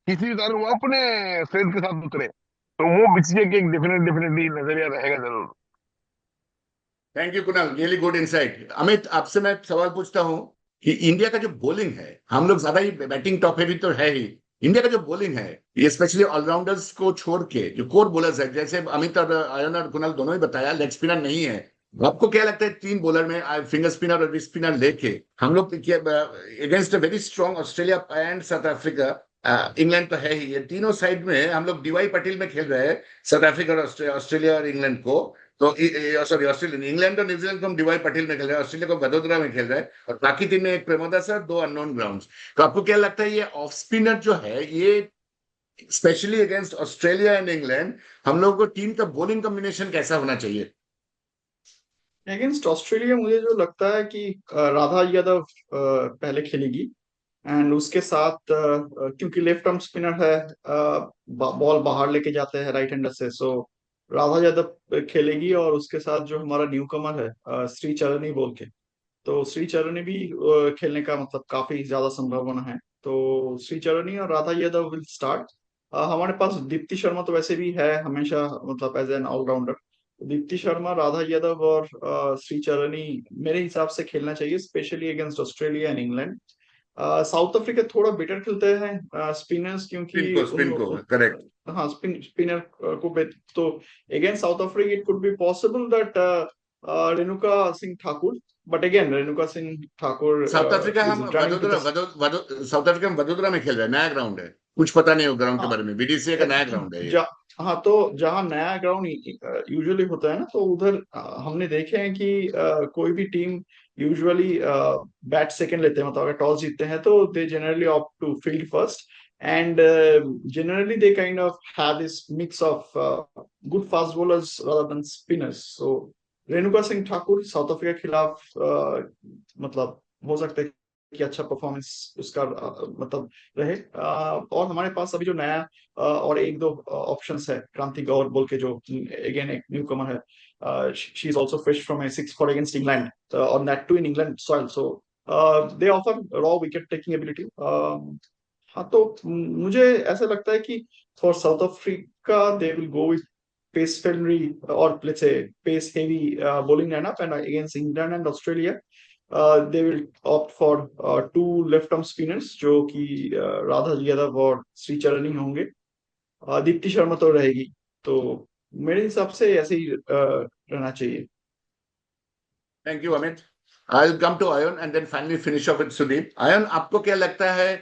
किसी भी तरह वो अपने स्ट्रेंथ के साथ उतरे। तो वो बीसीसीआई के एक डेफिनेटली नजरिया रहेगा जरूर। Thank you Kunal, really good insight. Amit, आपसे मैं सवाल पूछता हूँ कि इंडिया का जो बॉलिंग है, हम लोग ज्यादा ही बैटिंग टॉप हैवी तो है ही। इंडिया का जो बॉलिंग है, ये स्पेशली ऑलराउंडर्स को छोड़ के जो कोर बॉलर्स है, जैसे अमित और आयन और कुणाल दोनों ही बताया, लेग स्पिनर नहीं है। आपको क्या लगता है, तीन बॉलर में फिंगर स्पिनर और स्पिनर लेके हम लोग against a very strong Australia and south Africa, England तो है ही, ये तीनों साइड में हम लोग डीवाई पटेल में खेल रहे हैं, साउथ अफ्रीका और ऑस्ट्रेलिया और इंग्लैंड को। तो सॉरी, ऑस्ट्रेलिया, इंग्लैंड और न्यूजीलैंड को हम डीवाई पटेल में खेल रहे हैं, ऑस्ट्रेलिया को वडोदरा में खेल रहे हैं, और बाकी तीन में एक प्रेमोदा सर, दो अननोन ग्राउंड्स। तो आपको क्या लगता है, ये ऑफ स्पिनर जो है, ये specially against Australia and England, हम लोगों को टीम का बॉलिंग कॉम्बिनेशन कैसा होना चाहिए? अगेंस्ट ऑस्ट्रेलिया मुझे जो लगता है कि राधा यादव पहले खेलेगी, एंड उसके साथ क्योंकि लेफ्ट आर्म स्पिनर है, बॉल बाहर लेके जाते हैं राइट हैंडर से, सो राधा यादव खेलेगी। और उसके साथ जो हमारा न्यू कमर है श्री चरनी बोल के, तो श्री चरनी भी खेलने का मतलब काफी ज्यादा संभावना है। तो श्री चरनी और राधा यादव विल स्टार्ट। हमारे पास दीप्ति शर्मा तो वैसे भी है हमेशा, मतलब as an allrounder. Deepti Sharma, Radha Yadav और श्री चरनी मेरे हिसाब से खेलना चाहिए, specially against Australia and England. South Africa थोड़ा बेटर खेलते हैं स्पिनर्स, स्पिन क्योंकि को, स्पिन को, करेक्ट। हाँ, स्पिनर को तो against South Africa it could be possible that Renuka Singh Thakur, but again Renuka Singh Thakur South Africa हम is returning to the. South Africa हम वडोदरा में खेल रहे हैं, नया ग्राउंड है, कुछ पता नहीं हो ग्राउंड के हाँ, बारे में, बीडीसीए का नया ग्राउंड है ये। हाँ, तो जहाँ नया ग्राउंड यूजुअली होता है ना, तो उधर हमने देखे हैं कि कोई भी टीम यूजुअली बैट सेकंड लेते हैं, मतलब अगर टॉस जीतते हैं तो they generally opt to field first, and generally they kind of have this mix of good fast bowlers rather than spinners. So Renuka Singh Thakur South Africa के खिलाफ मतलब हो सकता है कि अच्छा परफॉर्मेंस उसका मतलब रहे। और हमारे पास अभी जो नया और एक दो ऑप्शंस है, क्रांति गौर बोल के, जो अगेन एक न्यू कमर है, she is also fresh from a 6 for against England, और that too in England soil, so they offer raw wicket taking ability. हाँ, तो मुझे ऐसा लगता है कि for South Africa they will go with pace friendly or let's say pace heavy bowling lineup, and against England and Australia they will opt for two left arm spinners जो कि राधा यादव और श्री चरनी होंगे। दीप्ति शर्मा तो रहेगी, तो मेरे हिसाब से ऐसे ही रहना चाहिए। Thank you Amit. I will come to Ayan and then finally finish off with Sudeep. Ayan, आपको क्या लगता है,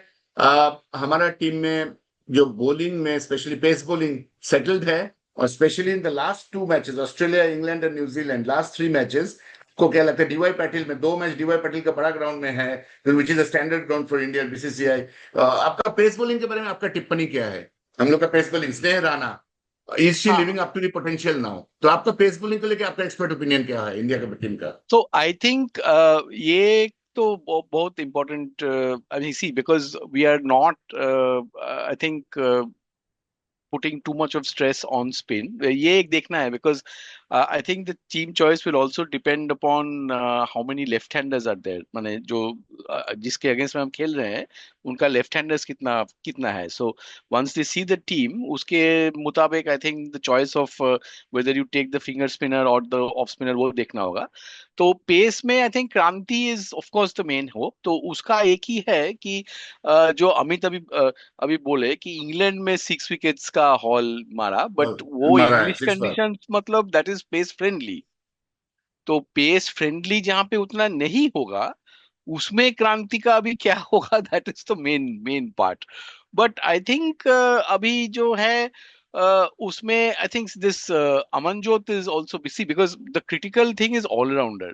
हमारा टीम में जो बॉलिंग में स्पेशली पेस बॉलिंग सेटल्ड है, और specially in the last two matches, Australia, England and New Zealand, last 3 matches को क्या लगता है, डीवाई पाटिल में 2 मैच डीवाई पाटिल का बड़ा ग्राउंड में है, विच is a standard ground for India BCCI. आपका पेस बॉलिंग के बारे में आपका टिप्पणी क्या है? हम लोग का pace bowling, Sneh Rana, is she living up to the potential now? तो आपका पेस बॉलिंग को लेकर आपका एक्सपर्ट ओपिनियन क्या है इंडिया के टीम का? So I think ये तो बहुत important. I mean, see, because we are not, I think, putting too much of stress on spin. ये एक देखना है, because I think the team choice will also depend upon how many left-handers are there. माने जो जिसके against में हम खेल रहे हैं उनका लेफ्ट-हैंडर्स कितना कितना है. So once they see the team, उसके मुताबिक I think the choice of whether you take the finger spinner or the off spinner वो देखना होगा. तो पेस में आई थिंक क्रांति is of course the main hope. तो उसका एक ही है कि जो अमित अभी बोले कि इंग्लैंड में 6 विकेट्स का हॉल मारा, बट वो मारा है इंग्लिश 6 बार। कंडीशन, मतलब दैट इज पेस फ्रेंडली. तो पेस फ्रेंडली जहां पे उतना नहीं होगा उसमें क्रांति का अभी क्या होगा, that is the main main part. But I think अभी जो है उसमें I think this Amanjot is also busy because the critical thing is allrounder.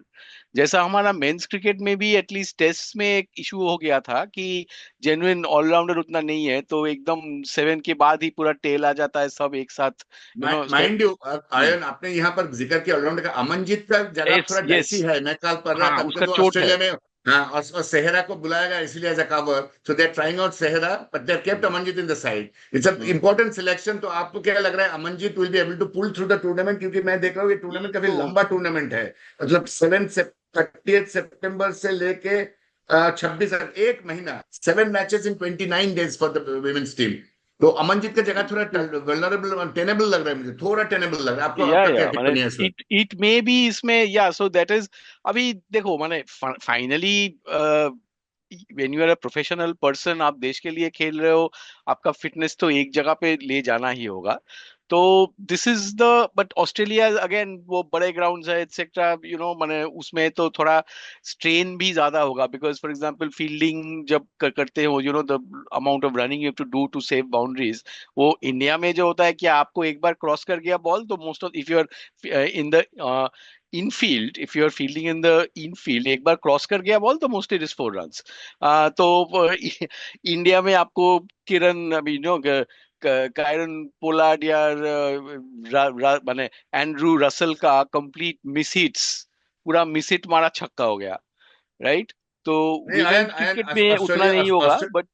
जैसा हमारा मेंस क्रिकेट में भी एटलीस्ट टेस्ट में एक इशू हो गया था कि जेन्युइन ऑलराउंडर उतना नहीं है, तो एकदम 7 के बाद ही पूरा टेल आ जाता है सब एक साथ, you know. Mind you ion, आपने यहाँ पर जिक्र किया ऑलराउंडर का, अमनजीत का जगह यस थोड़ा यस। डाइसी है। मैं कल पढ़ रहा हाँ था उसका उनके तो चोट है। ऑस्ट्रेलिया में, हाँ, और सेहरा को बुलाया गया इसीलिए as a cover, so they are trying out सेहरा but they kept Amanjot in the side. It's a important selection. तो आपको क्या लग रहा है, Amanjot will be able to pull through the tournament? क्योंकि मैं देख रहा हूँ ये ये टूर्नामेंट काफी तो लंबा टूर्नामेंट है, मतलब 30 सितंबर से लेके 26 एक महीना, 7 matches in 29 days for the women's team. तो अमनजीत का जगह थोड़ा वल्नरेबल, टेनेबल लग रहा है मुझे, थोड़ा टेनेबल लग रहा है। आपको, या आपका क्या माने टिप्पणी है इसमें? इट इट मे बी इसमें, या सो दैट इज। अभी देखो माने finally when you are a professional person, आप देश के लिए खेल रहे हो, आपका फिटनेस तो एक जगह पे ले जाना ही होगा। तो this is the, but Australia again वो बड़े ग्राउंड्स है एक्सेट्रा, यू नो, माने उसमें तो थोड़ा स्ट्रेन भी ज्यादा होगा बिकॉज फॉर एग्जांपल फील्डिंग जब करते हो, you know, the amount of running you have to do to save boundaries. वो इंडिया में जो होता है कि आपको एक बार क्रॉस कर गया बॉल तो most of, if you are in the infield, if you are fielding in the infield, एक बार क्रॉस कर गया बॉल तो मोस्टली इट इज 4 रन्स। तो इंडिया में आपको किरण, अभी नो, कायरन पोलार्ड या माने एंड्रू रसल का कंप्लीट मिस हिट्स, पूरा मिस हिट मारा छक्का हो गया, राइट? तो नहीं आयन, विमेन्स आयन क्रिकेट में उतना ऑस्ट्रेलिया, नहीं होगा बट।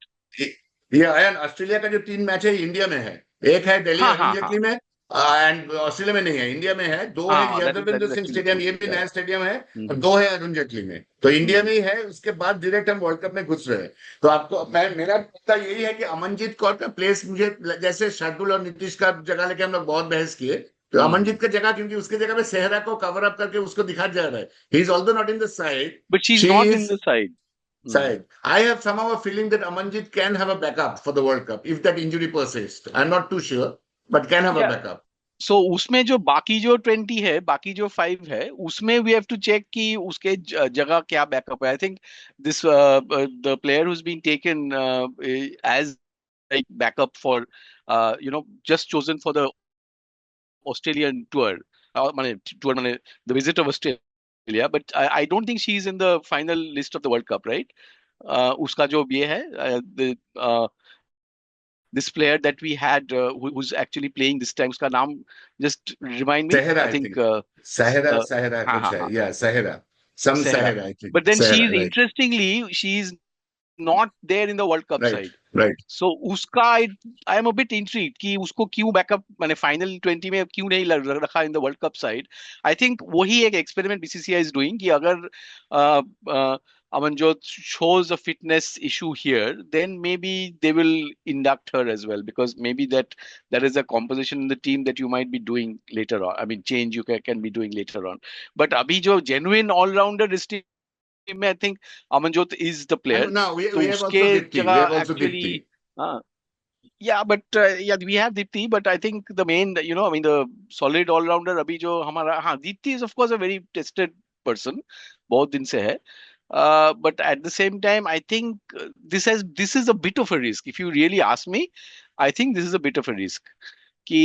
ये आयन ऑस्ट्रेलिया का जो 3 मैच है इंडिया में है। एक है दिल्ली हाँ अरुण हाँ हाँ जेटली में, एंड ऑस्ट्रेलिया में नहीं है, इंडिया में है। दो है हाँ, that Yaduvendra is Singh actually stadium, true. ये भी या नया स्टेडियम है, और हम्म 2 है अरुण जेटली में। तो इंडिया हम्म में ही है, उसके बाद डायरेक्ट हम वर्ल्ड कप में घुस रहे हैं। तो आपको, मैं, मेरा पता यही है कि अमनजीत कौर का प्लेस मुझे, जैसे शार्दुल और नीतीश का जगह लेके हम लोग बहुत बहस किए, तो हम्म। अमनजीत का जगह, क्योंकि उसकी जगह पे सेहरा को कवर अप करके उसको दिखा जा रहा है। He is although not in the side, but she is she not in is the side. side. I have somehow a feeling that Amanjit can have a backup for the World Cup if that injury persists. I'm not too sure, but can have a या backup. सो उसमें जो बाकी जो 20 है, बाकी जो 5 है, उसमें वी हैव टू चेक कि उसके जगह क्या बैकअप है। I think this the player who's been taken as like backup for, you know, just chosen for the Australian tour, माने टूर माने the visit of Australia, but I don't think she is in the final list of the world cup, right? उसका जो ये है, this player that we had, who's actually playing this time, उसका नाम just remind me, Sahara, I I think think. Sahara, uh, Sahara, हाँ कुछ हाँ है. हाँ, Yeah, Sahara. Some Sehra. Sahara, I think. But then she Sahara, is, right, interestingly, she is not there in the World Cup right, side. right. So उसका I am a bit intrigued कि उसको क्यों backup, मैंने final 20 में क्यों नहीं रखा in the world cup side. I think वही एक एक्सपेरिमेंट बीसीसीआई इज डूइंग कि अगर Amanjot shows a fitness issue here, then maybe they will induct her as well, because maybe that is a composition in the team that you might be doing later on. I mean, change you can be doing later on. But अभी जो genuine all-rounder इस team में, I think Amanjot is the player. And now तो we have उसके also Dipti. We have जगह also actually, Dipti. हाँ, yeah, but yeah, we have Deepti, but I think the main, you know, I mean, the solid all-rounder अभी जो हमारा, हाँ, Deepti is of course a very tested person, बहुत दिन से है. But at the same time, I think this is a bit of a risk. If you really ask me, I think this is a bit of a risk. कि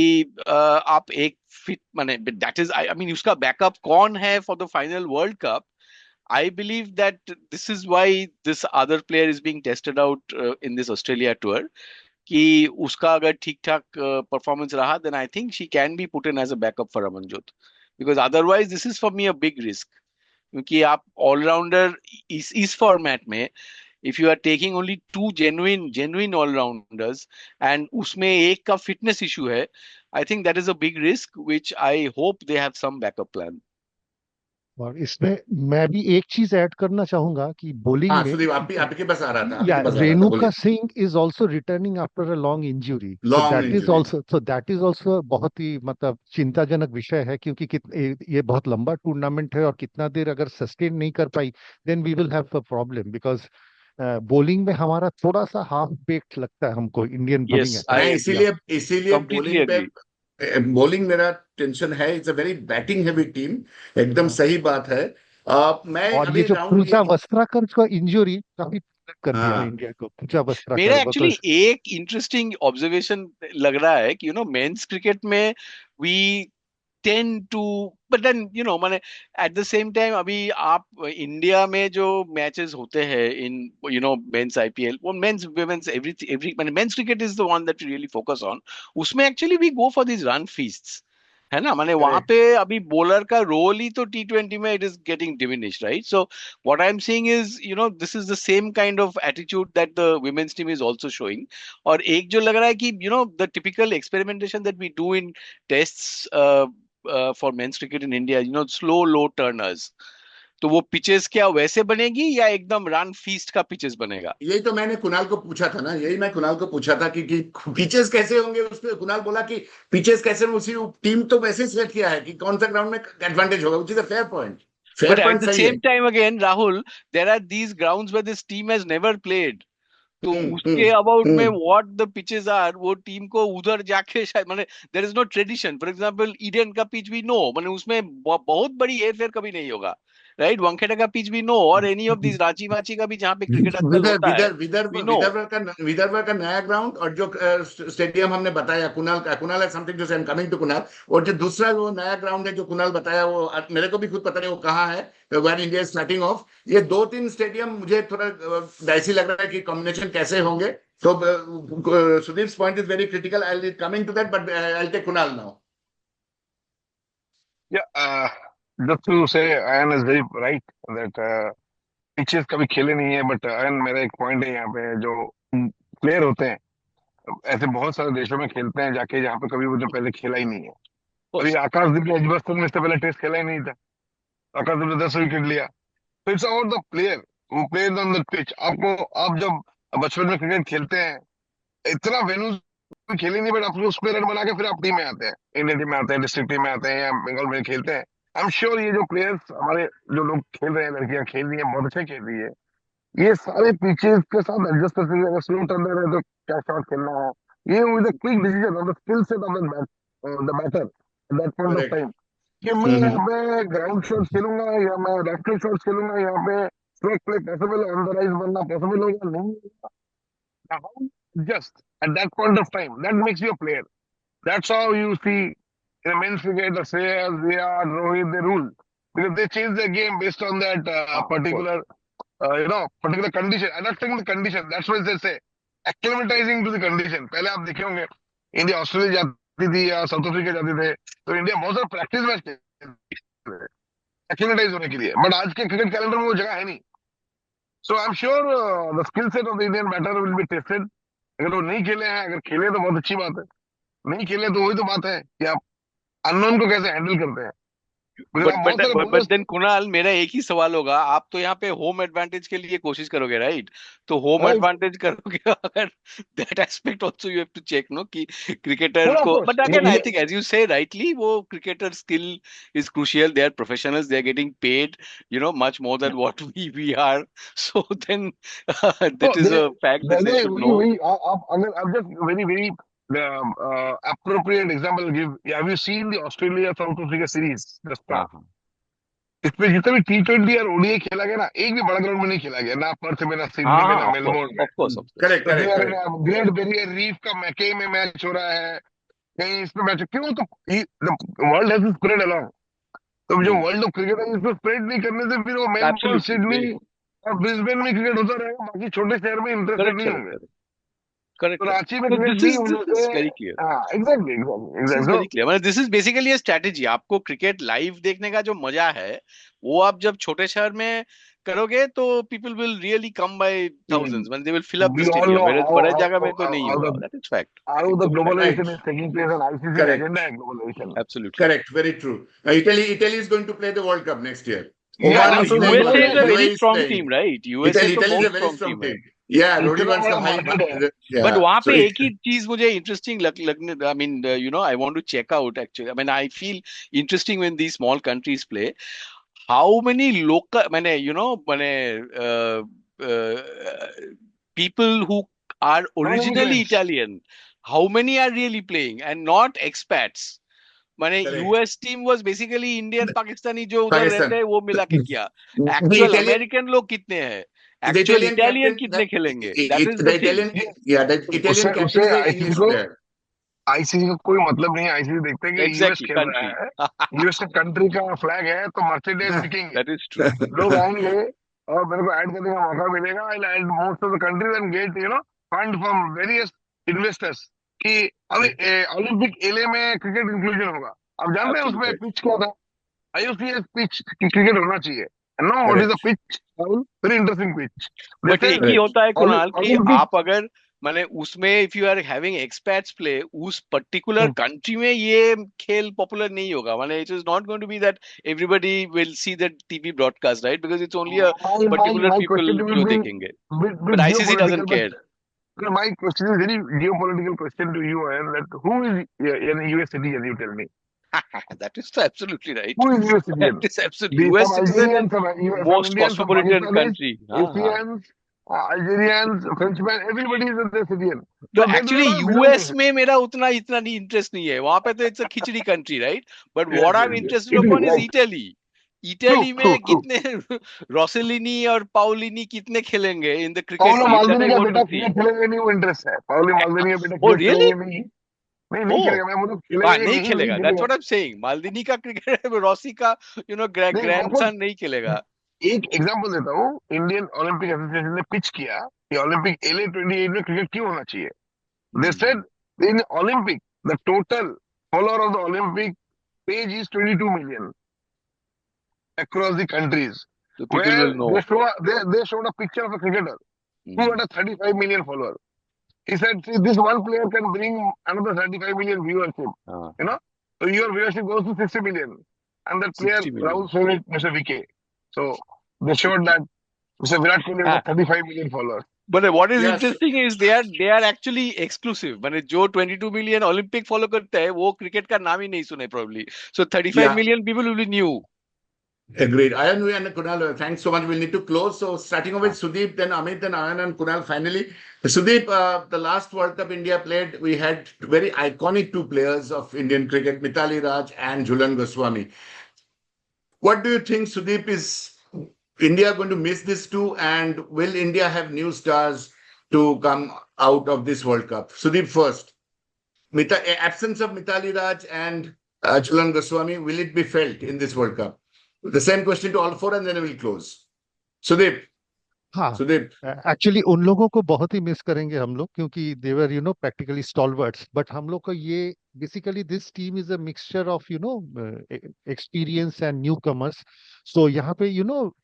आप एक fit माने, that is, I mean, उसका backup कौन है for the final World Cup? I believe that this is why this other player is being tested out in this Australia tour. कि उसका अगर ठीक ठाक परफॉर्मेंस रहा, then I think she can be put in as a backup for Amanjot, because otherwise this is for me a big risk. क्योंकि आप allrounder इस format में, if you are taking only 2 genuine allrounders and उसमें एक का fitness issue है, I think that is a big risk which I hope they have some backup plan. और इसमें मैं भी एक चीज ऐड करना चाहूंगा कि बॉलिंग हाँ में, सुदीप, आपके पास आ रहा था, आपके या पास आ रहा था, रेणुका बोलिए। Singh is also returning after a long injury, long injury. So that is also बहुत ही मतलब चिंताजनक विषय है, क्योंकि ये बहुत लंबा टूर्नामेंट है और कितना देर अगर सस्टेन नहीं कर पाई, then we will have a problem, because bowling में हमारा थोड़ा सा हाफ बेक्ड लगता है हमको, इंडियन बॉलिंग यस, मैं आई अटैक। एग्री, इसीलिए इसीलिए कंप्लीटली एग्री। बॉलिंग मेरा टेंशन है। It's a very batting heavy team, एकदम या सही बात है। मैं और ये अभी जो राउंड ये, पूजा वस्त्राकर का इंजरी काफी कर दिया हाँ इंडिया को, पूजा बस्त्रा मेरा कर एक्चुअली बिकॉज एक इंटरेस्टिंग ऑब्जर्वेशन लग रहा है कि मेंस क्रिकेट में we tend to, but then माने एट द सेम टाइम अभी आप इंडिया में जो मैचेस होते हैं इन मेंस आईपीएल, वो मेंस वुमेन्स एवरी माने men's cricket is the one that we really focus on. उसमें actually we go for this run feasts, है ना, माने वहां करेक्ट। पे अभी बॉलर का रोल ही तो टी20 में it is getting diminished, right? So what I am saying is this is the same kind of attitude that the women's team is also showing. और एक जो लग रहा है कि the typical experimentation that we do in tests for men's cricket in India, slow low turners, तो वो pitches क्या वैसे बनेगी या एकदम रन फीस्ट का पिचेस बनेगा? यही तो मैंने कुणाल को पूछा था ना, यही मैं कुणाल को पूछा था कि पिचेस कैसे होंगे। उस पे कुणाल बोला कि पिचेस कैसे, उसी टीम तो वैसे सिलेक्ट किया है कि कौन सा ग्राउंड में एडवांटेज होगा, which is a fair point. But fair at point the सही है। Same time again Rahul, there are these grounds where this team has never played, तो उसके अबाउट में hmm. What the pitches are, वो team को उधर जाके शायद माने there is no tradition. For example Eden का पिच भी नो, माने उसमें बहुत बड़ी हेर फेर कभी नहीं होगा, राइट? वानखेड़े का पिच भी नो, और एनी ऑफ दिस रांची वाची का भी जहाँ पे क्रिकेट आजकल विदर्भ होता है विदर्भ विदर्भ भी नो। विदर्भ का नया ग्राउंड, और जो स्टेडियम हमने बताया कुणाल का, कुणाल है समथिंग जो कमिंग टू कुणाल। और जो दूसरा वो नया ग्राउंड है जो कुणाल बताया, वो मेरे को भी खुद पता नहीं वो कहाँ है, where India is starting off. ये दो तीन स्टेडियम मुझे थोड़ा डाइसी लग रहा है कि कॉम्बिनेशन कैसे होंगे। तो Sudeep's point is very critical, I coming to that, but I take Kunal now. Yeah, just to say, Ayan is very right that pitches कभी खेले नहीं है, बट अयन मेरा एक पॉइंट है यहाँ पे, जो प्लेयर होते हैं ऐसे बहुत सारे देशों में खेलते हैं जाके, जहाँ पे कभी उन्होंने पहले खेला ही नहीं है। अभी आकाशदीप ने एजबस्टन में इससे पहले टेस्ट खेला ही नहीं था, आकाशदीप ने 10 विकेट लिया। तो it's about the player who plays on the pitch. आपको, आप जब बचपन में क्रिकेट खेलते हैं, इतना वेन्यू खेले नहीं, बट आप उस पे रन बना के फिर आप टीम में आते हैं, इंडियन टीम में आते हैं, डिस्ट्रिक्ट टीम में आते हैं, या बंगाल में खेलते हैं। आई एम श्योर ये जो प्लेयर्स हमारे, जो लोग खेल रहे हैं, लड़कियां खेल रही हैं, बहुत अच्छे खेल रही है, ये सारे पिचेस के साथ एडजस्ट करते हैं। अगर स्लो टर्नर है तो क्या शॉट खेलना है, ये with a quick decision on the skill set of the batter at that point of correct. Time, कि मैं यहाँ पे ग्राउंड शॉट खेलूंगा या मैं लेफ्ट शॉट खेलूंगा, यहाँ पे स्ट्रोक प्ले पॉसिबल है, ऑन द राइज बनना पॉसिबल होगा नहीं, just at that point of time that makes you a player. That's how you see in a men's cricket, the Shreyas, Virat, Rohit, they rule because they change their game based on that हाँ, of course. particular particular condition, adapting the condition. That's why they say acclimatizing to the condition. पहले आप देखे होंगे, India Australia जाती थी या south Africa जाते थे, तो इंडिया बहुत सारा प्रैक्टिस मैच एक्लिमेटाइज होने के लिए, बट आज के क्रिकेट कैलेंडर में वो जगह है नहीं। So I am sure the skill set of the Indian batter will be tested. अगर वो नहीं खेले हैं, अगर खेले तो बहुत अच्छी बात है, नहीं खेले तो वही तो बात है कि आप अननोन को कैसे हैंडल करते हैं, बिकॉज बट आप बट बहुत सारे बट बोलर्स। देन कुणाल, मेरा एक ही सवाल होगा, आप तो यहाँ पे होम एडवांटेज के लिए कोशिश करोगे, राइट? तो होम राइट, एडवांटेज करोगे अगर, that aspect also you have to check no कि क्रिकेटर ऑफ को, course, but again I think as you say rightly, वो cricketer skill is crucial, they are professionals, they are getting paid much more than what we are, so then that is a fact that they should वही no. वही आप अगर आप just very very appropriate example give, have you seen the Australia South Africa series just हाँ now? हाँ, इसमें जितने भी T20 और ओडीआई खेला गया ना, एक भी बड़ा ग्राउंड में नहीं खेला गया, ना पर्थ में, ना हाँ सिडनी में, हाँ, ना ऑफ कोर्स मेलबोर्न में। Of course of course. Correct तो correct correct. Great Barrier Reef का मैके में मैच हो रहा है, कहीं इसमें मैच क्यों, तो वर्ल्ड हैज स्प्रेड अलॉन्ग। तो जो वर्ल्ड ऑफ क्रिकेट है, इसको स्प्रेड नहीं करने से फिर वो मेलबोर्न, एब्सोल्युटली, सिडनी वेरी और ब्रिस्बेन में क्रिकेट होता रहेगा, बाकी छोटे शहर में इंटरेस्टेड करेक्ट नहीं करेक्ट होंगे। करेक्ट तो करेक्ट करेक्ट। रांची में तो क्रिकेट नहीं होने दिस से, इज वेरी क्लियर, हाँ exactly exactly this is exactly. Very clear, मतलब this is basically a strategy. आपको क्रिकेट लाइव देखने का जो मजा है, वो आप जब छोटे शहर में करोगे तो people will really come by thousands, मतलब they will fill up the We all stadium, know where बड़े जगह में तो नहीं how होगा, the that is fact, how the एकदम fact, right. globalization is taking place, and ICC's agenda correct है globalization. Absolutely. Correct, very true. Italy is going to play the World Cup next year. Yeah, Oman and is तो playing USA World is Cup. A globalization very UAE is strong playing. Team, right? USA तो Italy is बहुत a very strong strong team है। team. Yeah, Rory इतना wants बड़ा to hide. Market है। But Yeah, वहां so पे एक ही चीज मुझे इंटरेस्टिंग लगने, I mean I want to check out actually, I mean I feel interesting when these small countries play, how many local मैंने मैंने people who are non originally immigrants, Italian, how many are really playing and not expats? माने correct. US team was basically Indian Pakistani जो उधर रहते Pakistan. हैं वो मिला के किया। The एक्चुअल Italian अमेरिकन लोग कितने हैं the actual Italian Italian captain, कितने खेलेंगे, the that is the thing. Italian, yeah, the Italian उससे captain उससे is an आईसीसी English को player. आईसीसी का कोई मतलब नहीं है। आईसीसी देखते हैं कि यूएस एग्जैक्टली, खेल रहा कंट्री. है, यूएस का कंट्री का फ्लैग है तो मर्सिडीज बिकेंगे, दैट इज ट्रू. लोग आएंगे और मेरे को ऐड करने का मौका मिलेगा। I add most of the countries and get fund from various investors कि अभी ओलंपिक एले में क्रिकेट इंक्लूजन होगा। आप जानते हैं उसमें एब्सोल्युटली. पिच क्या था? आईयूसीएस पिच की क्रिकेट होना चाहिए। Know what is the Correct. Pitch? Very interesting pitch. They but एक सेड ही Correct. होता है कुणाल कि ओलंपिक आप अगर माने उसमें if you are having expats play उस पर्टिकुलर कंट्री में ये खेल पॉपुलर नहीं होगा, माने it is not going to be that everybody will see that TV broadcast, right, because it's only a particular my people question will जो be देखेंगे. bit but ICC geopolitical, doesn't but care. my question is very geopolitical question to you, and that who is a US citizen? You tell me. That is absolutely right. Who is US That citizen? is absolutely. Some US citizen is Algerians, some most Indians, some cosmopolitan Pakistanis, country. हाँ. Asians, Algerians, Frenchmen, everybody is a citizen. तो So they do actually not belong to US में मेरा उतना इतना नहीं interest नहीं है, वहां पे तो it's a khichdi country, right. But what I am interested Italy, upon is right? Italy. True, Italy true, में true. कितने रोसेलिनी और पाउलिनी कितने खेलेंगे in the cricket Paolo team, that Maldini I का वांट टू बेटा सी. क्रिकेट खेलेगा नहीं, वो इंटरेस्ट है। पाउलो माल्दिनी का बेटा ओ क्रिकेट रियली? खेलेगा नहीं, नहीं ओ नहीं खेलेगा। मैं बोलूँ हाँ, खेलेगा नहीं नहीं, नहीं खेलेगा, दैट्स खेलेगा। What I am saying. Maldini का क्रिकेट रॉसी का नहीं आपको ग्रैंडसन नहीं खेलेगा. एक एग्जांपल देता हूँ। इंडियन ओलंपिक एसोसिएशन ने पिच किया कि ओलंपिक एले 28 में क्रिकेट क्यों होना चाहिए। They said in Olympic the total follower of the Olympic page is 22 million across the countries, तो people where will no. they showed a picture of a cricketer who had a 35 million follower. He said, see, this one player can bring another 35 million viewership, हाँ, you know. So your viewership goes to 60 million. And that player, 60 million. Rahul favorite, Mr. VK. So they showed that Mr. Virat Kohli has 35 million followers. But what is Yes. interesting is they are actually exclusive. माने जो 22 million Olympic follow करते हैं वो cricket का नाम ही नहीं सुने probably. So 35 Yeah. million people will be new. Agreed. Ayan and Kunal, thanks so much. We'll need to close. So starting off with Sudeep, then Amit, then Ayan and Kunal finally. Sudeep, the last World Cup India played, we had very iconic two players of Indian cricket, Mithali Raj and Jhulan Goswami. What do you think, Sudeep, is India going to miss these two, and will India have new stars to come out of this World Cup? Sudeep first. Absence of Mithali Raj and Jhulan Goswami, will it be felt in this World Cup? The same question to all four, and then we'll close. Sudeep. हाँ, Sudeep. Actually उन लोगों को बहुत ही miss करेंगे हम लोग, क्योंकि देवर practically stalwarts. But हम लोग को ये basically this team is a mixture of experience and newcomers. So यहाँ पे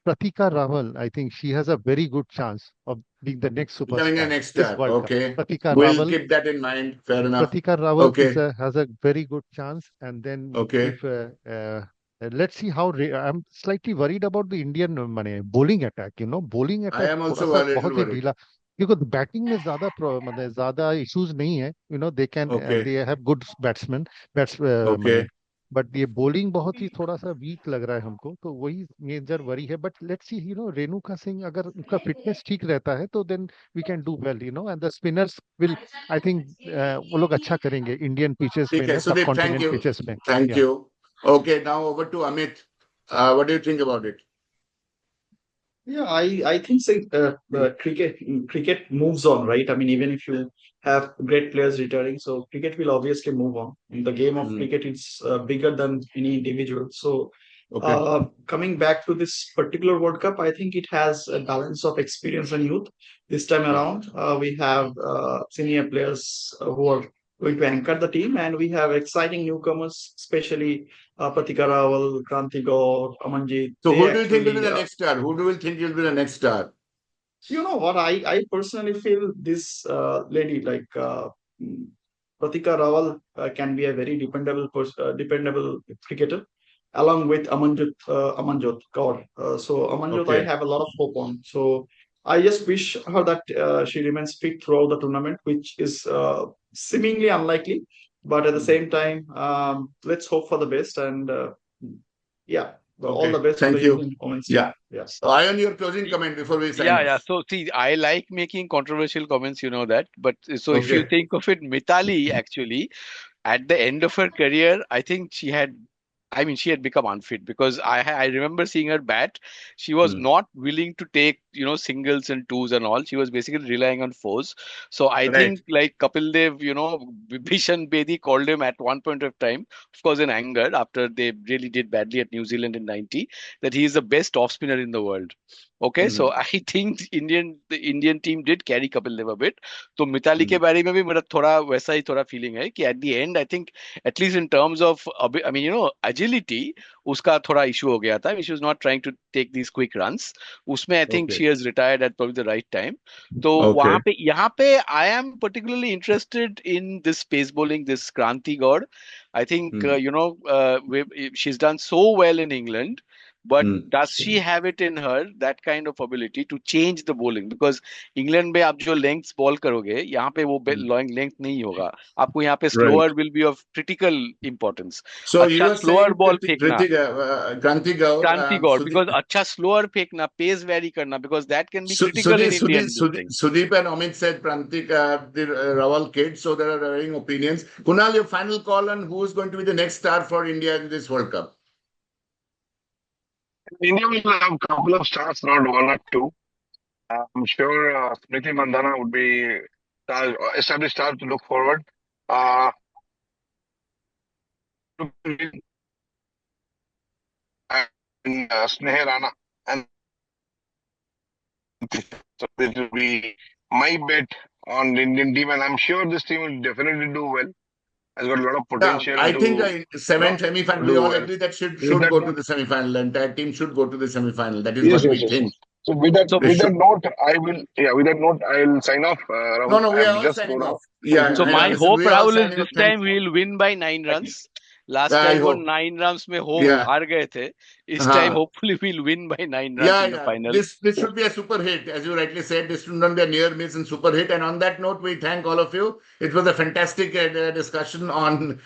Pratika Rawal, I think she has a very good chance of being the next Becoming a superstar next this star. World cup. Okay. Pratika We'll Rawal keep that in mind. Fair enough. Pratika Rawal Okay. has a very good chance, and then Okay. if let's see how I'm slightly worried about the Indian bowling attack. Bowling I attack am also थोड़ा सा a little बहुत ही worried. ढीला, क्योंकि batting में ज्यादा issues नहीं है. they can Okay. they have good batsmen Okay. But ये बॉलिंग बहुत ही थोड़ा सा वीक लग रहा है हमको, तो वही मेजर वरी है. But let's see Renuka Singh अगर उनका फिटनेस ठीक रहता है तो then we can do well, and the spinners will, I think वो लोग अच्छा करेंगे इंडियन पिचेस में, Okay. Sudeep, thank subcontinent you. Pitches में. Thank Yeah. you. Okay. Now over to Amit. What do you think about it? Yeah, I think cricket moves on, right? I mean, even if you have great players retiring, so cricket will obviously move on. The game of cricket is bigger than any individual. So, Okay. coming back to this particular World Cup, I think it has a balance of experience and youth. This time around, we have senior players who are going to anchor the team, and we have exciting newcomers, especially Pratika Rawal, Kranti Gaur, Amanjeet. So They who do you think will be actually, the next star? Who do you think will be the next star? You know what? I personally feel this lady like Pratika Rawal can be a very dependable cricketer, along with Amanjot Kaur. So Amanjot, I Okay. have a lot of hope on. So I just wish her that she remains fit throughout the tournament, which is seemingly unlikely. But at the same time, let's hope for the best, and yeah, all Okay. the best to Thank the you. Indian women's team. Yeah. Yes. Ayan, your closing comment before we sign Yeah. off. So see, I like making controversial comments, you know that. But so if you Okay. think of it, Mithali actually, at the end of her career, I think she had become unfit, because I remember seeing her bat. She was not willing to take singles and twos and all. She was basically relying on fours. So I Right. think like Kapil Dev, Bhushan Bedi called him at one point of time, of course in anger after they really did badly at New Zealand in 90, that he is the best off spinner in the world. Okay, so I think the Indian team did carry Kapil Dev a bit. तो मिताली के बारे में भी मेरा थोड़ा वैसा ही थोड़ा feeling है कि at the end I think at least in terms of I mean agility उसका थोड़ा इशू हो गया था. She was not trying to take these quick runs. उसमें I think Okay. she has retired at probably the right time. तो Okay. यहाँ पे I am particularly interested in this pace bowling, this Kranti God. I think she's done so well in England. But does she have it in her, that kind of ability to change the bowling? Because England में आप जो lengths ball करोगे, यहाँ पे वो length नहीं होगा. आपको यहाँ पे slower will be of critical importance. So you अच्छा are slower saying ball फेंकना. Kranti Gaur, Kranti Gaur, because अच्छा slower फेंकना, pace vary करना, because that can be critical in Indian this thing. Sudeep and Amit said Prantik the Rawal kids, so there are varying opinions. Kunal, your final call on who is going to be the next star for India in this World Cup? India will have a couple of stars, not one or two. I'm sure Smriti Mandhana would be established star to look forward. And Sneha Rana, and so this will be my bet on the Indian team, and I'm sure this team will definitely do well. Has got a lot of potential. I think semi-final. We do all well. agree that should With that go note- to the semi-final. The entire team should go to the semi-final. That is Yes, what yes, we yes. think. So with that should- note, I will sign off. Rahul. No, we I'm are all just signing going off. Yeah. So my listen, hope, we are all Rahul, is signing this off. Thank time we'll win by 9 runs. Last I time वो hope. 9 runs में Yeah. हार गए थे. This हाँ. time hopefully we'll win by 9 runs in the final. This should be a super hit, as you rightly said. This should not be a near miss and super hit. And on that note, we thank all of you. It was a fantastic discussion on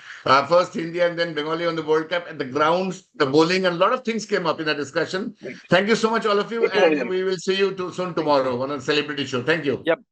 first India and then Bengali on the World Cup, and the grounds, the bowling, and a lot of things came up in that discussion. Thank you so much, all of you, Thank you, and Rajan. we will see you soon tomorrow on a celebrity show. Thank you. Yep.